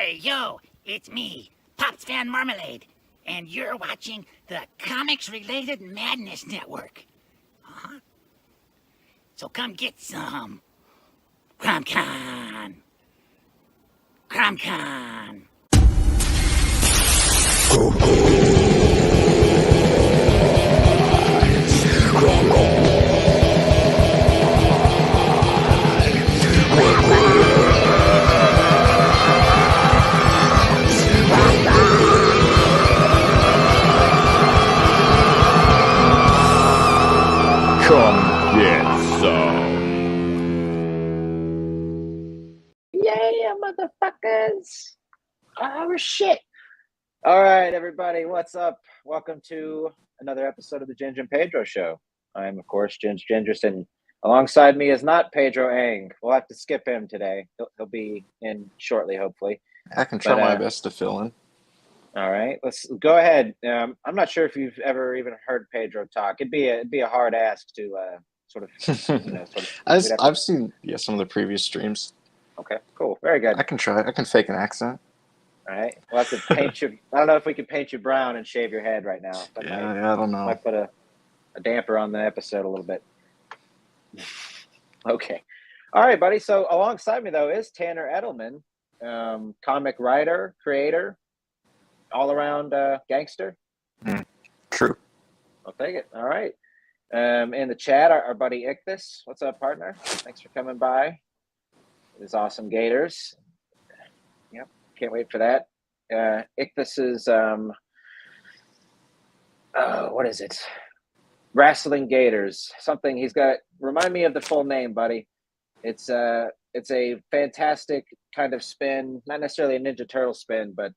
Hey, yo, it's me, Pops Van Marmalade, and you're watching the Comics-Related Madness Network. Uh-huh. So come get some. CrimeCon. CrimeCon. Come get some. Yeah, motherfuckers. Oh, shit. All right, everybody, what's up? Welcome to another episode of the Ginge Pedro show. I'm, of course, Ginge Gingerton. Alongside me is not Pedro Ang. We'll have to skip him today. He'll be in shortly, hopefully. I can try my best to fill in. All right, let's go ahead. I'm not sure if you've ever even heard Pedro talk. It'd be a hard ask to I've seen some of the previous streams. Okay, cool, very good. I can try. I can fake an accent. All right, we'll have to paint you. I don't know if we can paint you brown and shave your head right now. I don't know. Might put a damper on the episode a little bit. Okay, all right, buddy. So alongside me though is Tanner Eddleman, comic writer, creator, all around gangster. True. I'll take it. All right. In the chat, our buddy Ichthus. What's up, partner? Thanks for coming by. His awesome gators. Yep, can't wait for that. Ichthus is what is it? Wrestling Gators. Something he's got. Remind me of the full name, buddy. It's a fantastic kind of spin, not necessarily a Ninja Turtle spin, but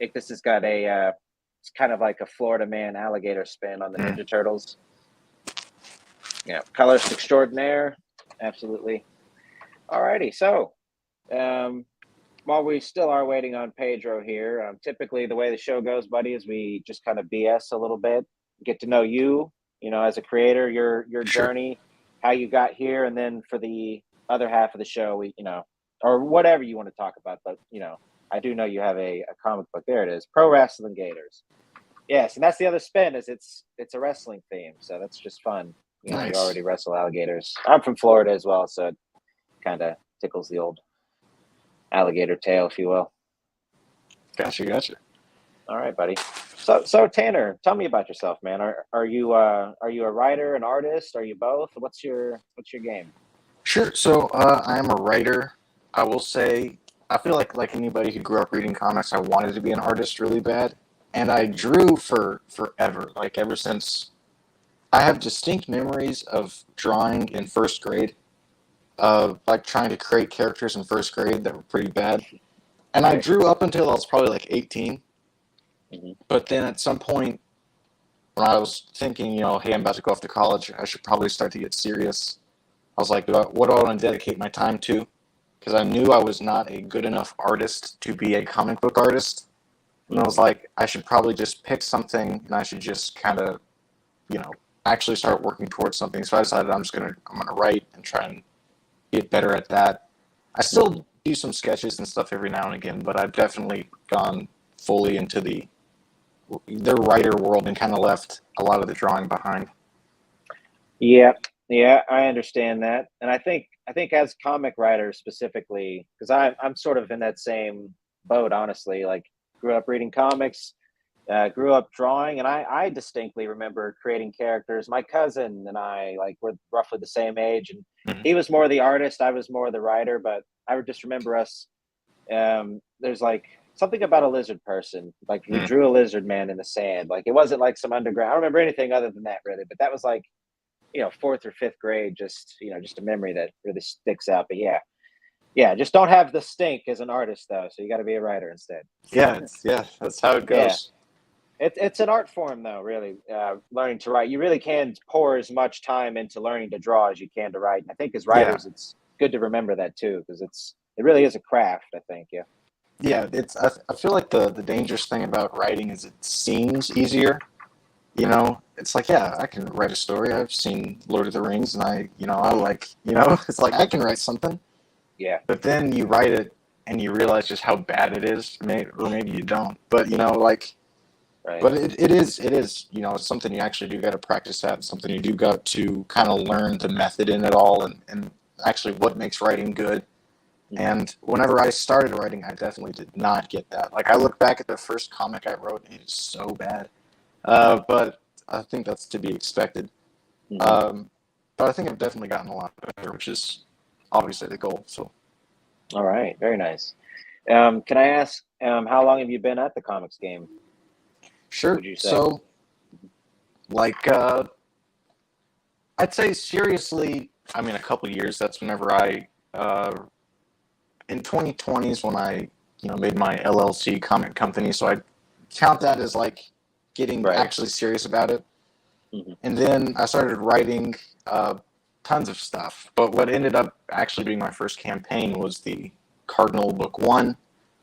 Ichthus has got a it's kind of like a Florida Man alligator spin on the Ninja Turtles. Yeah, colorist extraordinaire. Absolutely. Alrighty, so while we still are waiting on Pedro here, typically the way the show goes, buddy, is we just kind of BS a little bit, get to know you, as a creator, your journey, how you got here, and then for the other half of the show, we, or whatever you want to talk about, but, I do know you have a comic book. There it is, Pro Wrestling Gators. Yes, and that's the other spin, is it's a wrestling theme, so that's just fun. Nice. You already wrestle alligators. I'm from Florida as well, so it kind of tickles the old alligator tail, if you will. Gotcha. All right, buddy. So Tanner, tell me about yourself, man. Are you a writer, an artist? Are you both? What's your game? Sure. So I am a writer. I will say, I feel like anybody who grew up reading comics, I wanted to be an artist really bad, and I drew for forever. Like ever since, I have distinct memories of drawing in first grade, of like trying to create characters in first grade that were pretty bad. And I drew up until I was probably like 18. Mm-hmm. But then at some point when I was thinking, hey, I'm about to go off to college, I should probably start to get serious. I was like, what do I want to dedicate my time to? Because I knew I was not a good enough artist to be a comic book artist. And I was like, I should probably just pick something and I should just kind of, actually start working towards something. So I decided I'm gonna write and try and get better at that. I still do some sketches and stuff every now and again, but I've definitely gone fully into the writer world and kind of left a lot of the drawing behind. Yeah, I understand that, and I think as comic writers specifically, because I'm sort of in that same boat, honestly. Like, grew up reading comics. Grew up drawing, and I distinctly remember creating characters. My cousin and I, we're roughly the same age, and he was more the artist, I was more the writer, but I would just remember us, there's something about a lizard person, we drew a lizard man in the sand. It wasn't like some underground, I don't remember anything other than that really, but that was fourth or fifth grade, just a memory that really sticks out. But yeah, just don't have the stink as an artist though, so you got to be a writer instead. Yeah, that's how it goes. Yeah. It's an art form, though, really, learning to write. You really can pour as much time into learning to draw as you can to write. And I think as writers, It's good to remember that, too, because it really is a craft, I think, yeah. Yeah, I feel like the dangerous thing about writing is it seems easier. It's like, I can write a story. I've seen Lord of the Rings, and it's like I can write something. Yeah. But then you write it, and you realize just how bad it is, or maybe you don't. But like, Right. but it is, it's something you actually do got to practice at, something you do got to kind of learn the method in it all, and actually what makes writing good. And whenever I started writing, I definitely did not get that. Like, I look back at the first comic I wrote, and it's so bad. But I think that's to be expected. But I think I've definitely gotten a lot better, which is obviously the goal. So. All right, very nice. Can I ask, how long have you been at the comics game? Sure. Would you say? So, like, I'd say seriously, I mean, a couple of years. That's whenever I, in 2020 is when I, made my LLC comic company. So I count that as like getting actually serious about it. And then I started writing tons of stuff. But what ended up actually being my first campaign was the Cardinal Book 1,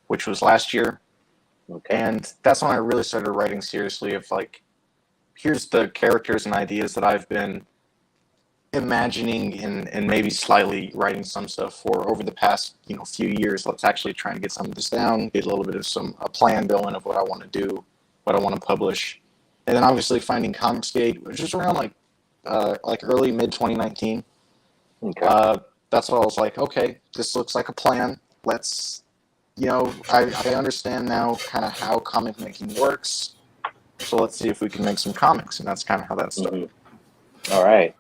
which was last year. Okay. And that's when I really started writing seriously of like, here's the characters and ideas that I've been imagining and maybe slightly writing some stuff for over the past, few years. Let's actually try and get some of this down, get a little bit of a plan going of what I want to do, what I want to publish. And then obviously finding Comicsgate, which is around like early mid 2019. Okay. That's what I was like, okay, this looks like a plan. Let's, I understand now kind of how comic making works. So let's see if we can make some comics. And that's kind of how that started. All right.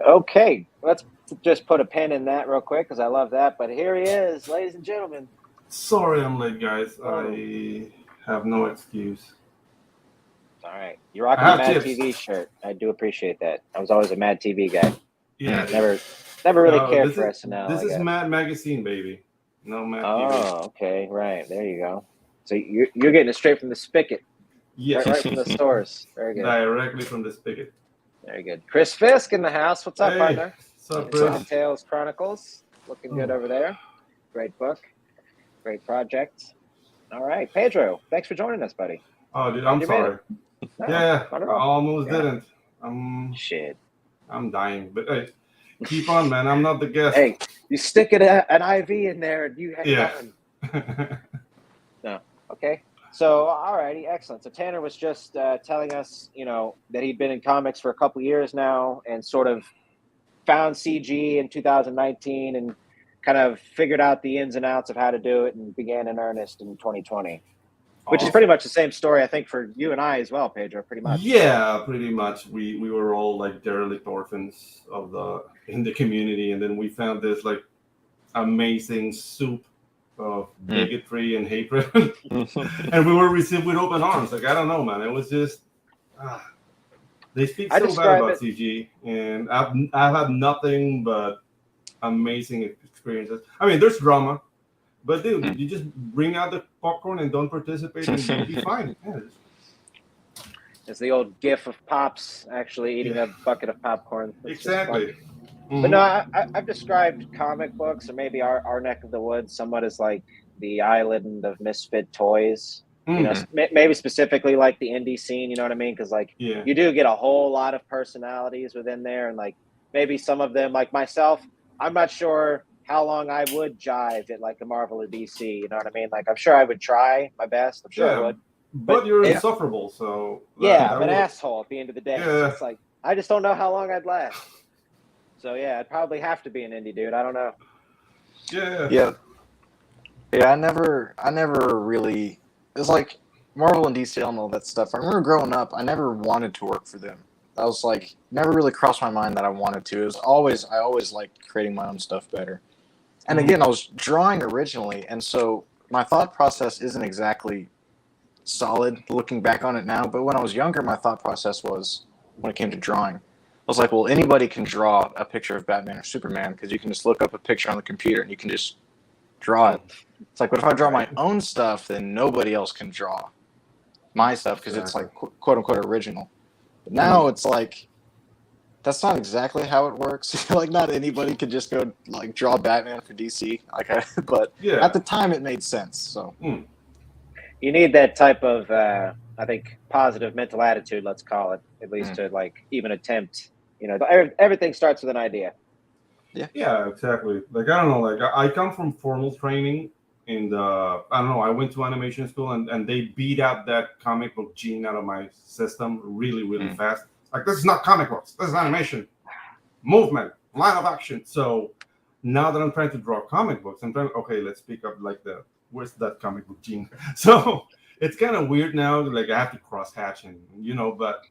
Okay. Let's just put a pin in that real quick because I love that. But here he is, ladies and gentlemen. Sorry I'm late, guys. I have no excuse. All right. You're rocking a Mad TV shirt. I do appreciate that. I was always a Mad TV guy. Yeah. Never really cared for SNL. This is Mad Magazine, baby. No Mad TV. Oh, okay. Right. There you go. So you're getting it straight from the spigot. Yes. Right from the source. Very good. Directly from the spigot. Very good. Chris Fisk in the house. What's up, partner? What's up, Chris? Tales Chronicles. Looking good over there. Great book. Great project. All right. Pedro, thanks for joining us, buddy. Oh, dude, I'm sorry. No, I almost didn't. Shit. I'm dying. But hey, keep on, man. I'm not the guest. Hey, you stick an IV in there and you hang on. No. Okay. So, all righty. Excellent. So Tanner was just telling us, that he'd been in comics for a couple years now and sort of found CG in 2019 and kind of figured out the ins and outs of how to do it and began in earnest in 2020. Which is pretty much the same story, I think, for you and I as well, Pedro, pretty much. Yeah, pretty much. We were all like derelict orphans in the community, and then we found this like amazing soup of bigotry and hatred. And we were received with open arms. Like, I don't know, man. It was just they speak so bad about CG, and I've had nothing but amazing experiences. I mean, there's drama. But dude, you just bring out the popcorn and don't participate, and you'll be fine. Yeah. It's the old gif of Pops actually eating a bucket of popcorn. Exactly. But no, I've described comic books, or maybe our neck of the woods, somewhat as like the island of misfit toys. Maybe specifically like the indie scene. You know what I mean? Because you do get a whole lot of personalities within there, and like maybe some of them, like myself, I'm not sure how long I would jive at like a Marvel or DC, you know what I mean? Like, I'm sure I would try my best. I'm sure I would. But you're insufferable, so... I'm an asshole at the end of the day. So it's like, I just don't know how long I'd last. So, I'd probably have to be an indie dude. I don't know. Yeah, I never really... It's like Marvel and DC and all that stuff. I remember growing up, I never wanted to work for them. I was like, never really crossed my mind that I wanted to. I always liked creating my own stuff better. And again, I was drawing originally, and so my thought process isn't exactly solid looking back on it now, but when I was younger, my thought process was, when it came to drawing, I was like, well, anybody can draw a picture of Batman or Superman because you can just look up a picture on the computer and you can just draw it. It's like, but if I draw my own stuff, then nobody else can draw my stuff because it's like quote-unquote original. But now it's like, that's not exactly how it works. Like, not anybody could just go like draw Batman for DC. But at the time, it made sense. So you need that type of, I think, positive mental attitude. Let's call it, at least to like even attempt. Everything starts with an idea. Yeah, exactly. Like, I don't know. Like, I come from formal training, in the, I don't know, I went to animation school and they beat out that comic book gene out of my system really, really fast. Like, this is not comic books. This is animation. Movement, line of action. So now that I'm trying to draw comic books, I'm trying, okay, let's pick up like where's that comic book gene? So it's kind of weird now. Like, I have to cross hatch and, but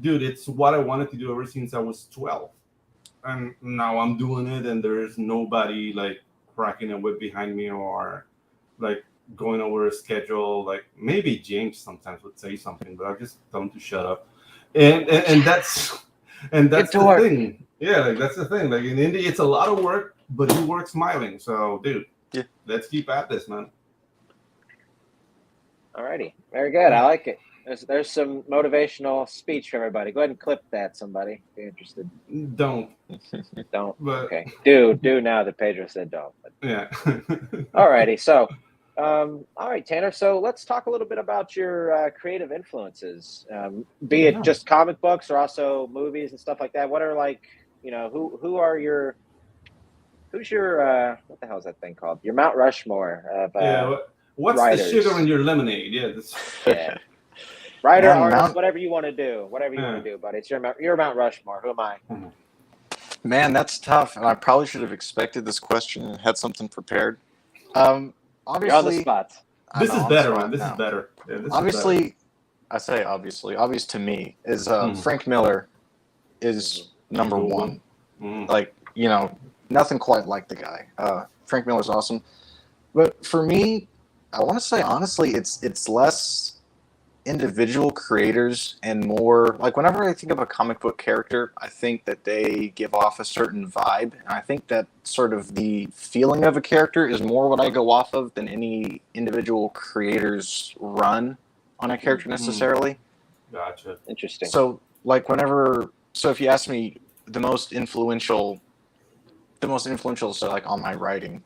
dude, it's what I wanted to do ever since I was 12. And now I'm doing it and there's nobody like cracking a whip behind me or like going over a schedule. Like, maybe James sometimes would say something, but I just tell him to shut up. And that's the thing. Yeah, like that's the thing. Like in Indy, it's a lot of work, but you work smiling. So, dude, let's keep at this, man. Alrighty, very good. I like it. There's some motivational speech for everybody. Go ahead and clip that, somebody. If you're interested. Don't. But, okay. Do now that Pedro said don't. But. Yeah. Alrighty. So, all right, Tanner. So let's talk a little bit about your creative influences, be it just comic books or also movies and stuff like that. What are like, who's your what the hell is that thing called? Your Mount Rushmore of what's writers. the sugar in your lemonade? Yeah. Writer, artist, whatever you want to do. Whatever you want to do, buddy. It's your Mount Rushmore. Who am I? Man, that's tough. And I probably should have expected this question and had something prepared. Obviously, you're on the spot. This is better, man. This is better. Yeah, obviously, I say obviously. Obvious to me is Frank Miller is number one. Like, nothing quite like the guy. Frank Miller's awesome. But for me, I want to say honestly, it's less individual creators and more like whenever I think of a comic book character, I think that they give off a certain vibe, and I think that sort of the feeling of a character is more what I go off of than any individual creator's run on a character necessarily. Gotcha. Interesting. So like if you ask me the most influential so like on my writing,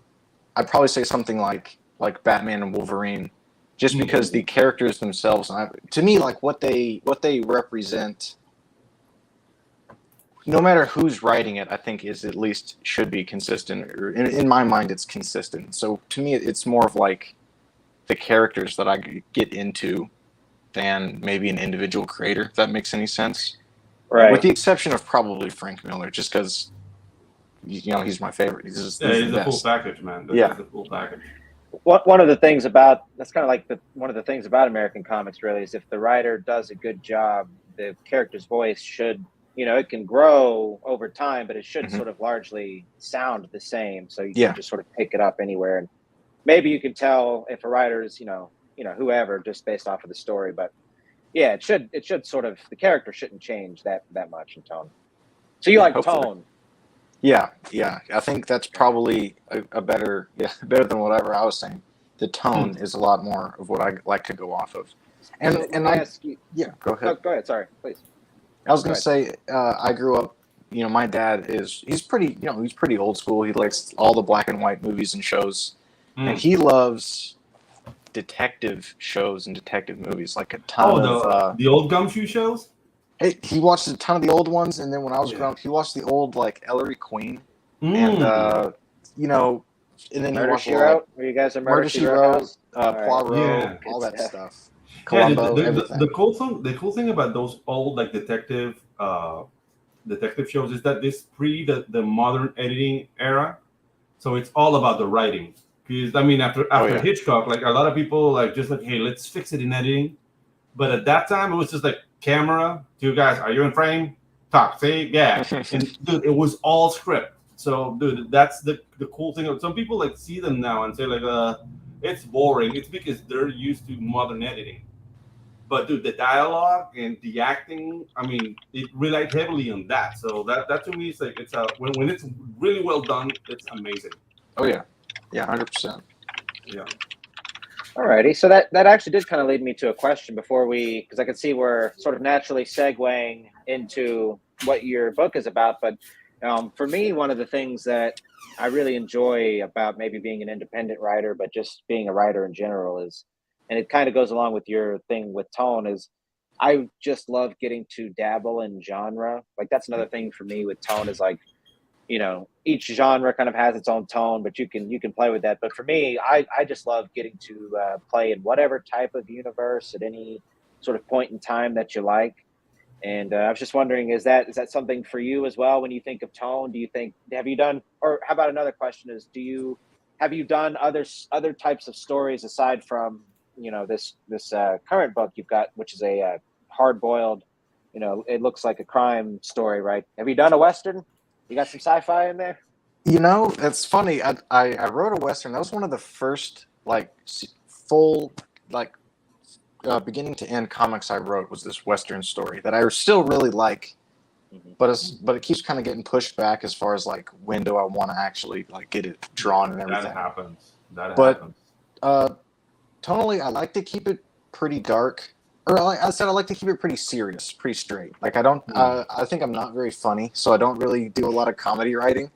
I'd probably say something like Batman and Wolverine. Just because the characters themselves, to me, like what they represent, no matter who's writing it, I think is at least should be consistent. Or in my mind, it's consistent. So to me, it's more of like the characters that I get into than maybe an individual creator. If that makes any sense, right? With the exception of probably Frank Miller, just because he's my favorite. He's a full package, man. That's a full package. One of the things about one of the things about American comics really is if the writer does a good job, the character's voice should, it can grow over time, but it should sort of largely sound the same. So you can just sort of pick it up anywhere, and maybe you can tell if a writer is, whoever, just based off of the story. But yeah, it should sort of, the character shouldn't change that much in tone. So you like hopefully. Tone? Yeah. I think that's probably a better than whatever I was saying. The tone is a lot more of what I like to go off of. And I ask you, go ahead. Go ahead. Sorry, please. I was going to say, I grew up. My dad he's pretty old school. He likes all the black and white movies and shows, and he loves detective shows and detective movies, like a ton of the old Gumshoe shows. He watched a ton of the old ones, and then when I was growing up, he watched the old like Ellery Queen, and and then Murder, She Wrote. Were you guys a Murder, She Wrote? Poirot, all that stuff. Columbo, the cool thing about those old like detective shows is that this the modern editing era, so it's all about the writing. Because after Hitchcock, like a lot of people like just like, hey, let's fix it in editing. But at that time, it was just like camera, two guys, are you in frame? Talk, see, yeah. And dude, it was all script. So dude, that's the cool thing. Some people like see them now and say like, it's boring. It's because they're used to modern editing. But dude, the dialogue and the acting, it relied heavily on that. So that to me is like when it's really well done, it's amazing. Oh yeah, 100%. Yeah. Alrighty, so that actually did kind of lead me to a question because I could see we're sort of naturally segueing into what your book is about. But for me, one of the things that I really enjoy about maybe being an independent writer, but just being a writer in general is, and it kind of goes along with your thing with tone, is I just love getting to dabble in genre. Like that's another thing for me with tone is like, you know, each genre kind of has its own tone, but you can play with that. But for me, I just love getting to play in whatever type of universe at any sort of point in time that you like. And I was just wondering, is that something for you as well? When you think of tone, do you think, have you done, or how about another question is, have you done other types of stories aside from, you know, this current book you've got, which is a hard boiled, you know, it looks like a crime story, right? Have you done a Western? You got some sci-fi in there? You know, it's funny. I wrote a Western. That was one of the first like full like beginning to end comics I wrote, was this Western story that I still really like, but it keeps kind of getting pushed back as far as like when do I want to actually like get it drawn and everything. That happens. But tonally, I like to keep it pretty dark. Or like I said, I like to keep it pretty serious, pretty straight. Like I don't, I think I'm not very funny, so I don't really do a lot of comedy writing.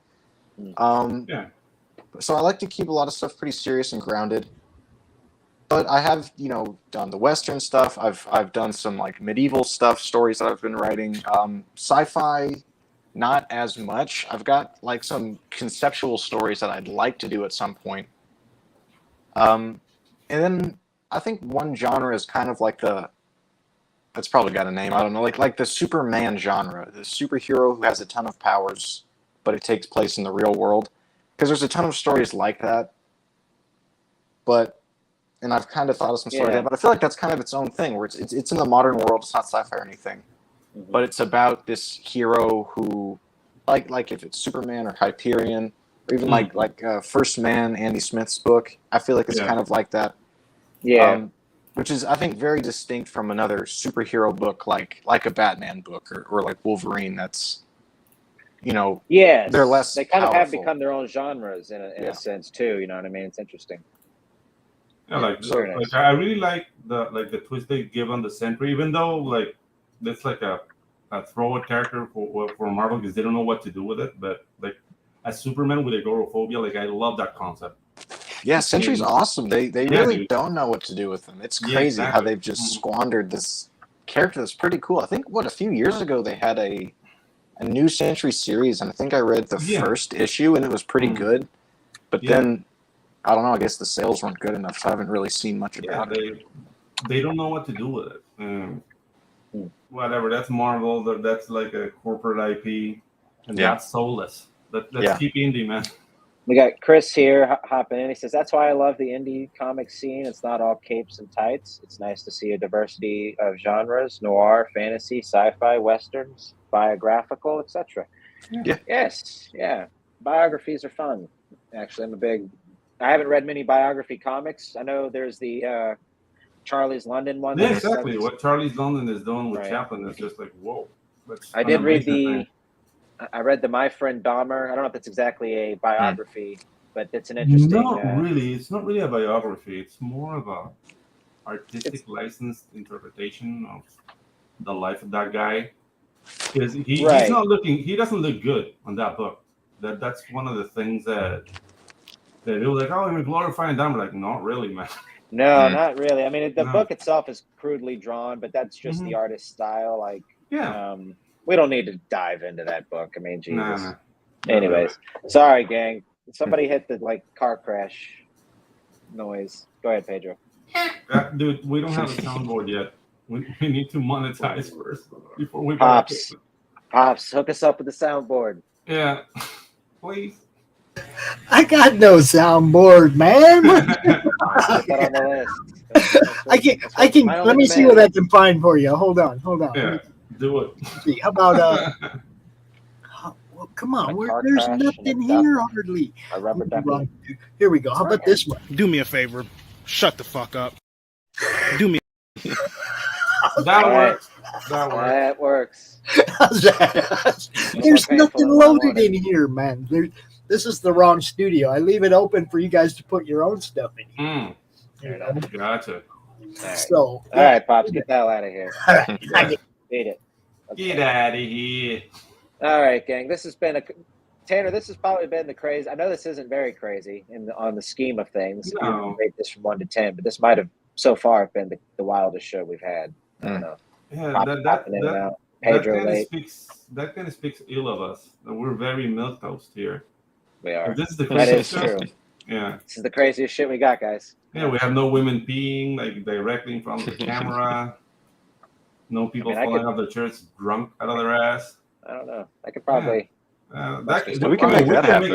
So I like to keep a lot of stuff pretty serious and grounded. But I have, you know, done the Western stuff. I've done some like medieval stuff, stories that I've been writing. Sci-fi, not as much. I've got like some conceptual stories that I'd like to do at some point. And then I think one genre is kind of like that's probably got a name, I don't know, like the Superman genre, the superhero who has a ton of powers, but it takes place in the real world. Because there's a ton of stories like that. And I've kind of thought of some stories there, but I feel like that's kind of its own thing, where it's in the modern world. It's not sci-fi or anything, but it's about this hero who, like if it's Superman or Hyperion, or even like First Man, Andy Smith's book. I feel like it's kind of like that. Yeah. Which is, I think, very distinct from another superhero book, like a Batman book or like Wolverine. That's, you know, they're less. They kind of have powerful. become their own genres in a sense too. You know what I mean? It's interesting. Yeah, like I really like the twist they give on the Sentry, even though like it's like a throw character for Marvel because they don't know what to do with it. But like as Superman with agoraphobia, like I love that concept. Yeah, Sentry's awesome. They really don't know what to do with him. It's crazy how they've just squandered this character that's pretty cool. I think a few years ago they had a new Sentry series, and I think I read the first issue and it was pretty good. But then I don't know, I guess the sales weren't good enough, so I haven't really seen much about it. They don't know what to do with it. Whatever, that's Marvel, that's like a corporate IP, and that's soulless. Let's keep indie, man. We got Chris here hopping in. He says, that's why I love the indie comic scene. It's not all capes and tights. It's nice to see a diversity of genres, noir, fantasy, sci-fi, westerns, biographical, etc. Yes, biographies are fun. Actually, I haven't read many biography comics. I know there's the Charlie's London one. Yeah, exactly. What Charlie's London is doing with Chaplin is just like, whoa. I did read I read the My Friend Dahmer. I don't know if it's exactly a biography, but it's an interesting. Really. It's not really a biography. It's more of a artistic licensed interpretation of the life of that guy. Because he's not looking. He doesn't look good on that book. That's one of the things that it was like, oh, we're glorifying Dahmer. Like, not really, man. No, not really. I mean, the book itself is crudely drawn, but that's just the artist's style. Like, we don't need to dive into that book. I mean, Jesus. Nah. Anyways, sorry, gang. Somebody hit the car crash noise. Go ahead, Pedro. Dude, we don't have a soundboard yet. We need to monetize first before we Pops, hook us up with the soundboard. Yeah, please. I got no soundboard, man. Put on the list. I can. Let me see what I can find for you. Hold on. Yeah, do it. See, how about well, come on, there's nothing here hardly. A rubber duck. Here we go. How about this one? Do me a favor. Shut the fuck up. Do me. That works. That works. There's nothing loaded in here, man. This is the wrong studio. I leave it open for you guys to put your own stuff in here. Gotcha. So, all right, Pops, get the hell out of here. Beat it. Get out of here. All right, gang. This has been Tanner. This has probably been the crazy. I know this isn't very crazy on the scheme of things. No. Rate this from 1 to 10, but this might have so far been the wildest show we've had. I don't know. Yeah, Pedro late. That kind of speaks ill of us. That we're very milquetoast here. We are. If this is the That is craziest true. Yeah. This is the craziest shit we got, guys. Yeah, we have no women peeing like directly in front of the camera. No people falling off the chairs drunk out of their ass. I don't know. I could probably. We can make that happen.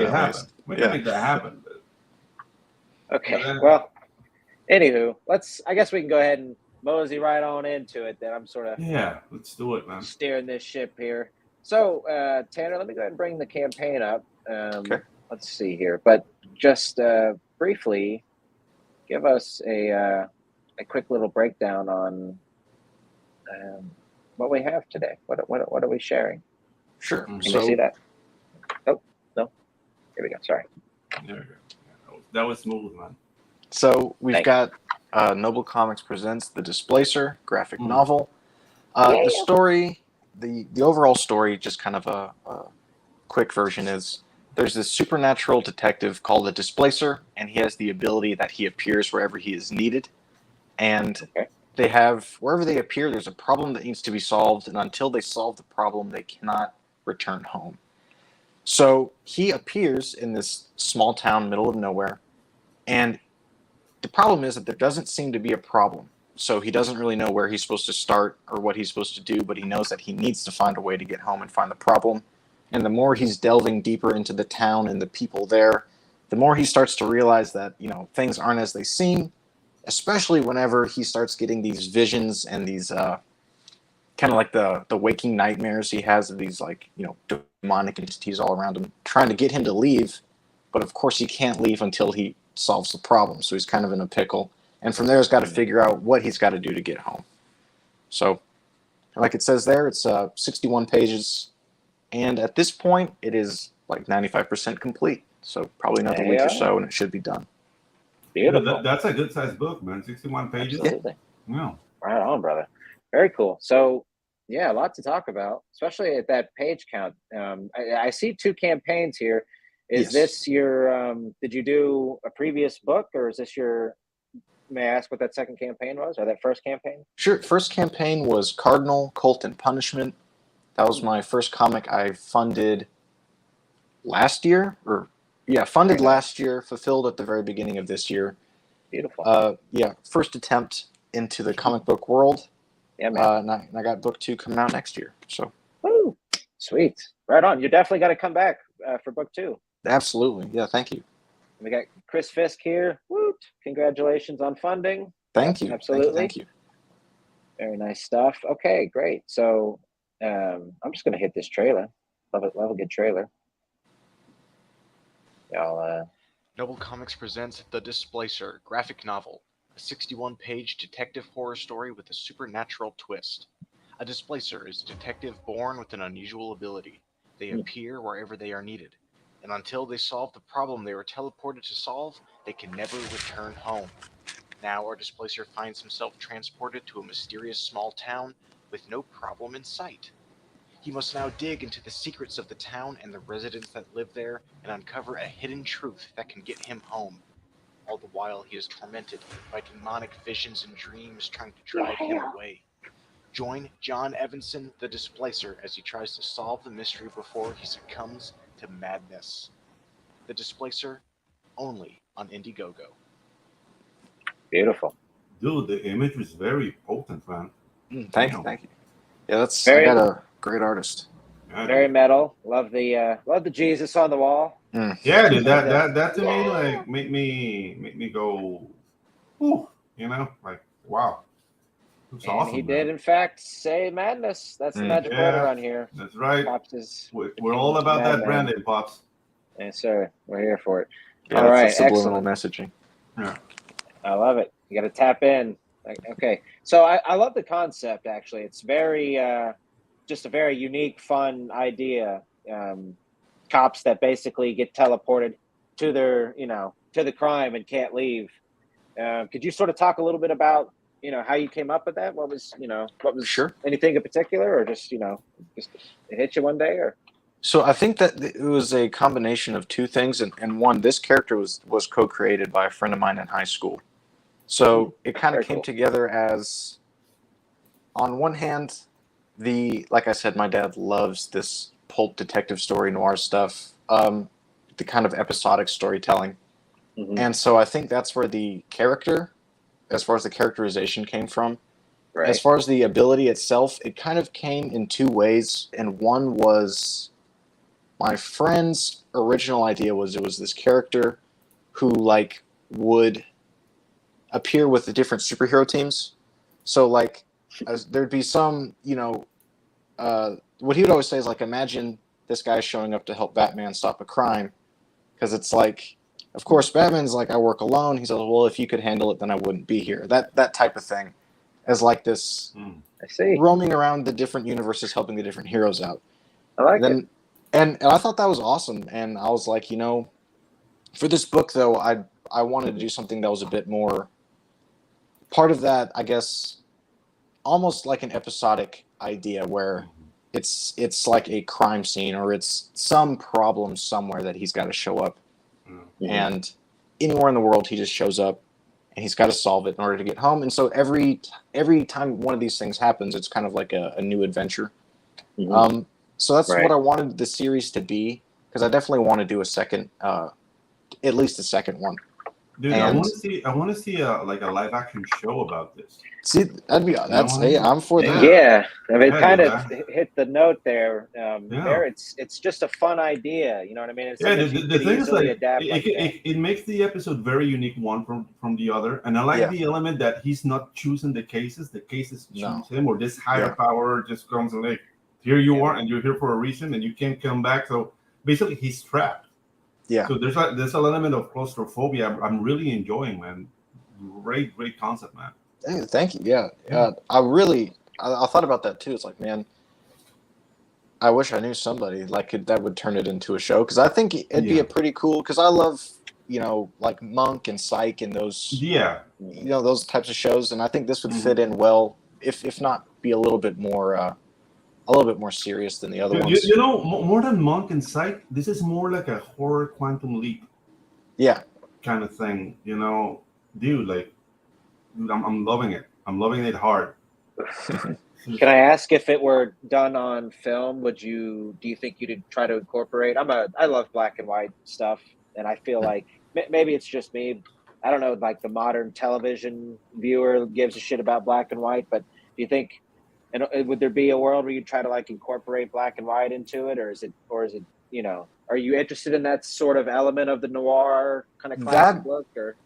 We can make that happen. Okay. Well, anywho, I guess we can go ahead and mosey right on into it. Then I'm sort of. Yeah, let's do it, man. Steering this ship here. So, Tanner, let me go ahead and bring the campaign up. Okay. Let's see here, but just briefly, give us a quick little breakdown on what we have today. What are we sharing? Sure. Can you see that? Oh no, here we go. Sorry. There we go. That was smooth, man. So we've got Noble Comics presents The Displacer graphic novel. The story, the overall story, just kind of a quick version is. There's this supernatural detective called the Displacer, and he has the ability that he appears wherever he is needed. And they have, wherever they appear, there's a problem that needs to be solved, and until they solve the problem, they cannot return home. So he appears in this small town, middle of nowhere, and the problem is that there doesn't seem to be a problem. So he doesn't really know where he's supposed to start or what he's supposed to do, but he knows that he needs to find a way to get home and find the problem. And the more he's delving deeper into the town and the people there, the more he starts to realize that, things aren't as they seem, especially whenever he starts getting these visions and these kind of like the waking nightmares he has of these demonic entities all around him, trying to get him to leave. But of course he can't leave until he solves the problem. So he's kind of in a pickle. And from there he's got to figure out what he's got to do to get home. So like it says there, it's 61 pages. And at this point, it is like 95% complete. So probably another week or so, and it should be done. Beautiful. That's a good-sized book, man. 61 pages. Absolutely. Yeah. Right on, brother. Very cool. So, yeah, a lot to talk about, especially at that page count. I see 2 campaigns here. Is this your? Did you do a previous book, or is this your? May I ask what that second campaign was, or that first campaign? Sure. First campaign was Cardinal, Cult, and Punishment. That was my first comic I funded last year, last year, fulfilled at the very beginning of this year. Beautiful. First attempt into the comic book world. Yeah, man. And I got book 2 coming out next year. So. Woo! Sweet. Right on. You definitely got to come back for book 2. Absolutely. Yeah, thank you. We got Chris Fisk here. Woot! Congratulations on funding. Thank you. Absolutely. Thank you. Very nice stuff. Okay, great. So I'm just gonna hit this trailer. Love it. Love a good trailer. Y'all. Noble Comics presents The Displacer graphic novel, a 61-page detective horror story with a supernatural twist. A displacer is a detective born with an unusual ability. They appear wherever they are needed, and until they solve the problem they were teleported to solve, they can never return home. Now our displacer finds himself transported to a mysterious small town with no problem in sight. He must now dig into the secrets of the town and the residents that live there and uncover a hidden truth that can get him home. All the while he is tormented by demonic visions and dreams trying to drive him away. Join John Evanson, the Displacer, as he tries to solve the mystery before he succumbs to madness. The Displacer, only on Indiegogo. Beautiful. Dude, the image was very potent, man. Thank you. Yeah, I got a great artist. Very metal. Love the Jesus on the wall. Yeah, dude, that to me like make me go, ooh, like wow. It's awesome. He did in fact say madness. That's the magic word around here. That's right. Pops is we're all about that branding, Pops. Yes, sir. We're here for it. Yeah, all right, subliminal excellent. messaging. Yeah. I love it. You got to tap in. Okay. So I love the concept, actually. It's very, just a very unique, fun idea. Cops that basically get teleported to their, to the crime and can't leave. Could you sort of talk a little bit about, how you came up with that? What was Sure. Anything in particular, or just, just it hit you one day, or? So I think that it was a combination of 2 things, and one, this character was co-created by a friend of mine in high school. So it kind of came together as, on one hand, like I said, my dad loves this pulp detective story noir stuff, the kind of episodic storytelling. Mhm. And so I think that's where the character, as far as the characterization came from. Right. As far as the ability itself, it kind of came in two ways. And one was my friend's original idea was it was this character who like would appear with the different superhero teams. So like there'd be some, what he would always say is like, imagine this guy showing up to help Batman stop a crime. Because it's like, of course, Batman's like, I work alone. He's like, well, if you could handle it, then I wouldn't be here. That type of thing, as like this I see. roaming around the different universes, helping the different heroes out. I like it. And I thought that was awesome. And I was like, for this book though, I wanted to do something that was a bit more part of that, I guess, almost like an episodic idea where it's like a crime scene or it's some problem somewhere that he's got to show up. Mhm. And anywhere in the world he just shows up and he's got to solve it in order to get home. And so every time one of these things happens, it's kind of like a new adventure. Mhm. So that's Right. what I wanted the series to be, because I definitely want to do a second, at least a second one. Dude, And- I want to see a live action show about this. See, hey, I'm for that. Yeah, I mean, it Yeah, kind yeah. of hit the note there. Yeah. There, it's just a fun idea. You know what I mean? It's Yeah, something you the could thing is easily like adapt like that. it makes the episode very unique one from the other, and I like Yeah. the element that he's not choosing the cases choose No. him, or this higher Yeah. power just comes and like, here you Yeah. are, and you're here for a reason, and you can't come back. So basically, he's trapped. Yeah. So there's an element of claustrophobia. I'm really enjoying, man. Great concept, man. Hey, thank you. Yeah. I thought about that too. It's like, man, I wish I knew somebody that would turn it into a show, because I think it'd be Yeah. a pretty cool. Because I love like Monk and Psych and those Yeah, those types of shows, and I think this would Mhm. fit in well, if not be a little bit more serious than the other you, ones. you know, more than Monk and Psych, this is more like a horror quantum leap Yeah. kind of thing. Dude, like, dude, I'm loving it. I'm loving it hard. Can I ask, if it were done on film, do you think you'd try to incorporate? I love black and white stuff, and I feel like maybe it's just me. I don't know, like the modern television viewer gives a shit about black and white, but do you think, and would there be a world where you try to like incorporate black and white into it, or is it, are you interested in that sort of element of the noir kind of classic look, or?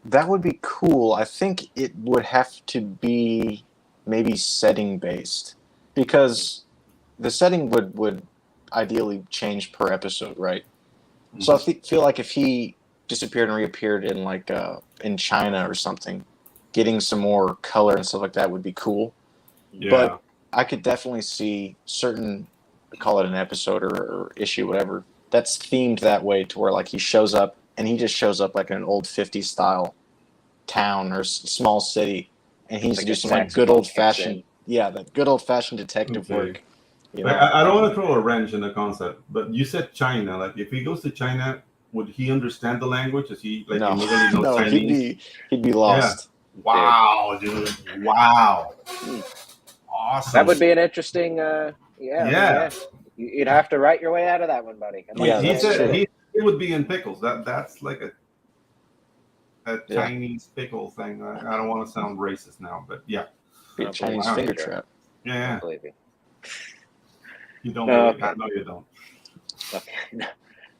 That would be cool. I think it would have to be maybe setting based, because the setting would ideally change per episode, right? Mm-hmm. So I feel like if he disappeared and reappeared in like in China or something, getting some more color and stuff like that would be cool. Yeah. But I could definitely see certain, call it an episode or issue, whatever, that's themed that way, to where like he shows up and he just shows up like in an old 50s style town or small city, and he needs Like to do a some like saxophone good old kicks fashioned, in. that good old fashioned detective Okay. work. Like, I don't want to throw a wrench in the concept, but you said China. Like, if he goes to China, would he understand the language? Is he like No, immediately knows no, Chinese? he'd be lost. Wow, dude! Wow, awesome. That would be an interesting. Yeah. You'd have to write your way out of that one, buddy. Yeah, he that's said true. he would be in pickles. That's like a Yeah. Chinese pickle thing. I don't want to sound racist now, but yeah, Be a I Chinese believe finger it. trap. I yeah. believe you. You don't No, believe that? No, you don't. Okay.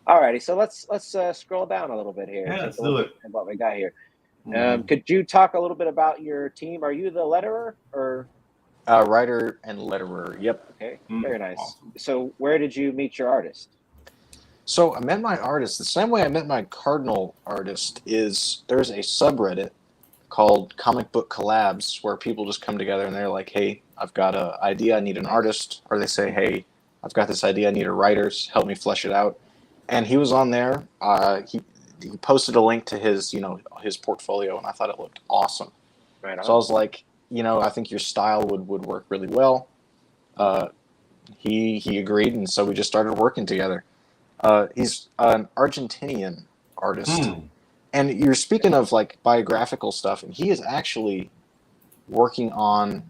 Alrighty, so let's scroll down a little bit here. Yeah, Take let's a look do at what we got here. Mhm. Could you talk a little bit about your team? Are you the letterer, or? Writer and letterer. Yep. Okay, Mm, very nice. awesome. So where did you meet your artist? So I met my artist the same way I met my cardinal artist. Is there's a subreddit called Comic Book Collabs, where people just come together and they're like, hey, I've got an idea, I need an artist. Or they say, hey, I've got this idea, I need a writer, help me flesh it out. And he was on there. He posted a link to his, his portfolio, and I thought it looked awesome. Right on. So I was like, I think your style would work really well. He agreed, and so we just started working together. He's an Argentinian artist. Hmm. And you're speaking of like biographical stuff, and he is actually working on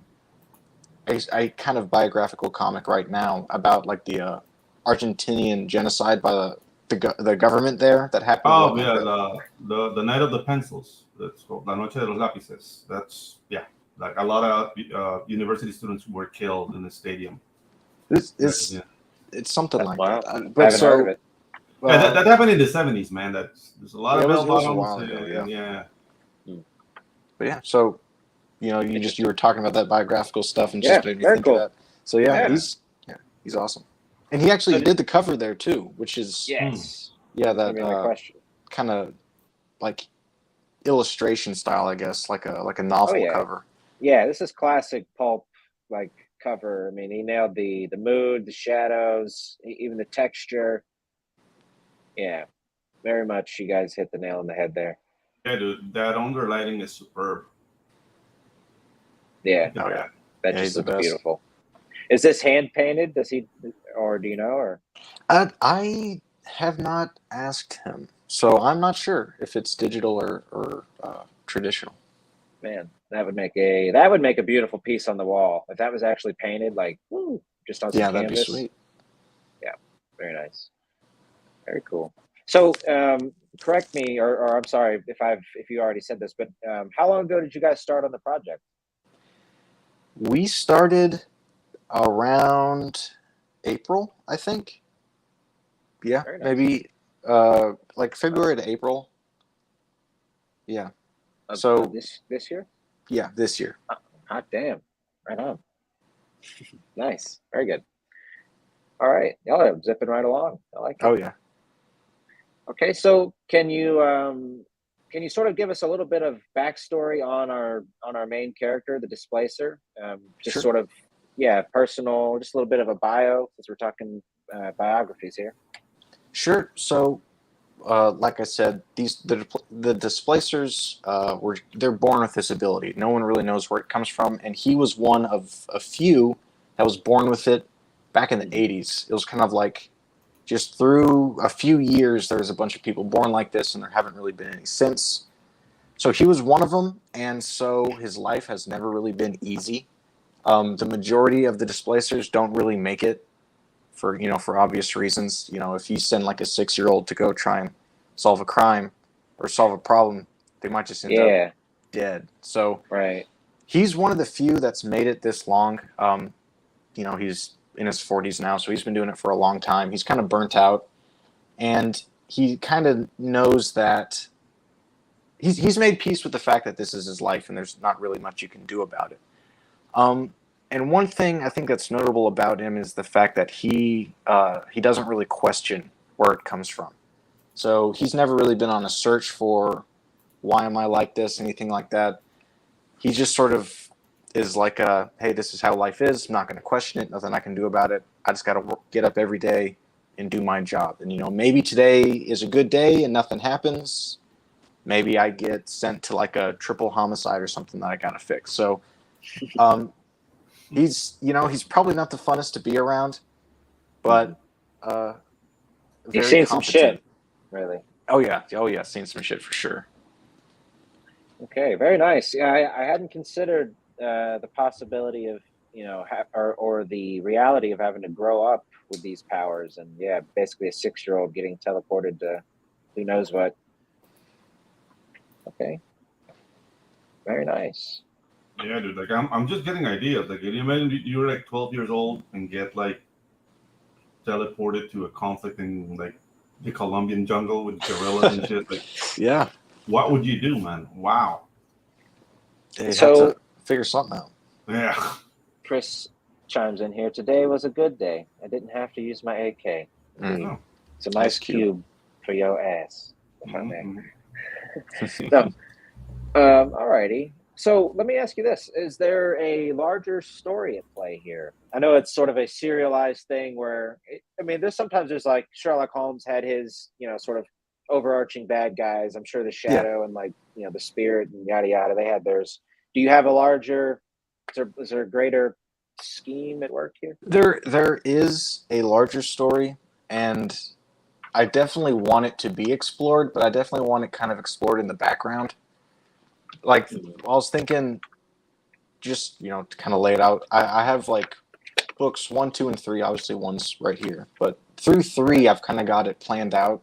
a kind of biographical comic right now about like the Argentinian genocide by the government there that happened. Oh yeah, the night of the pencils. That's called La Noche de los Lápices. That's like a lot of university students were killed in the stadium. It's something That's like wild. that. I But haven't heard of it. Yeah, that happened in the 70s, man. There's a lot of bell it was a bottoms. while ago, Yeah. But yeah, so you were talking about that biographical stuff and Yeah, just made me very think cool. of that. So yeah, Yeah. he's awesome, and he actually did the cover there too, which is Yes. yeah, That's gonna be my question. kind of like illustration style, I guess, like a novel cover. Yeah, this is classic pulp like cover. I mean, he nailed the mood, the shadows, even the texture. Yeah, very much. You guys hit the nail on the head there. Yeah, dude, that underlighting is superb. Yeah. Oh yeah. That Yeah, just he's the looks best. beautiful. Is this hand painted? Does he, or do you know? Or I have not asked him, so I'm not sure if it's digital or traditional. man, that would make a beautiful piece on the wall if that was actually painted, like just on some Yeah, canvas. that'd be sweet. Yeah, very nice, very cool. So, correct me, or I'm sorry if you already said this, but how long ago did you guys start on the project? We started around April, I think. Yeah, Very nice. maybe like February to April. Yeah. So this year? Yeah, this year. Hot damn! Right on. Nice, very good. All right, y'all are zipping right along. I like it. Oh yeah. Okay, so can you sort of give us a little bit of backstory on our main character, the Displacer? Just Sure. sort of, personal, just a little bit of a bio, since we're talking biographies here. Sure. So, like I said, the Displacers they're born with this ability. No one really knows where it comes from, and he was one of a few that was born with it back in the 80s. It was kind of like just through a few years, there was a bunch of people born like this, and there haven't really been any since. So he was one of them, and so his life has never really been easy. The majority of the Displacers don't really make it for obvious reasons. If you send like a 6-year-old to go try and solve a crime or solve a problem, they might just end up dead. So he's one of the few that's made it this long. He's in his 40s now, so he's been doing it for a long time. He's kind of burnt out, and he kind of knows that he's made peace with the fact that this is his life and there's not really much you can do about it. And one thing I think that's notable about him is the fact that he doesn't really question where it comes from. So he's never really been on a search for why am I like this, anything like that. He just sort of is like, hey, this is how life is. I'm not going to question it. Nothing I can do about it. I just got to get up every day and do my job. And, maybe today is a good day and nothing happens. Maybe I get sent to like a triple homicide or something that I got to fix. So he's probably not the funnest to be around, but you've seen some shit, really. Oh yeah, seen some shit for sure. Okay, very nice. Yeah, I hadn't considered the possibility of or the reality of having to grow up with these powers, and basically a 6-year-old getting teleported to who knows what. Okay, very nice. Yeah, dude. Like I'm just getting ideas. Like, can you imagine you're like 12 years old and get like teleported to a conflict in like the Colombian jungle with gorillas and shit? Like, yeah. What would you do, man? Wow. They have to figure something out. Yeah. Chris chimes in here. Today was a good day. I didn't have to use my AK. Mm-hmm. It's a nice cube for your ass. If I may. Alrighty. So let me ask you this. Is there a larger story at play here? I know it's sort of a serialized thing where, there's like Sherlock Holmes had his, sort of overarching bad guys. I'm sure the Shadow and like, the Spirit and yada yada, they had theirs. Do you have a larger, is there a greater scheme at work here? There is a larger story, and I definitely want it to be explored, but I definitely want it kind of explored in the background. Like, I was thinking, just to kind of lay it out, I have like books 1, 2, and 3. Obviously, one's right here, but through 3, I've kind of got it planned out.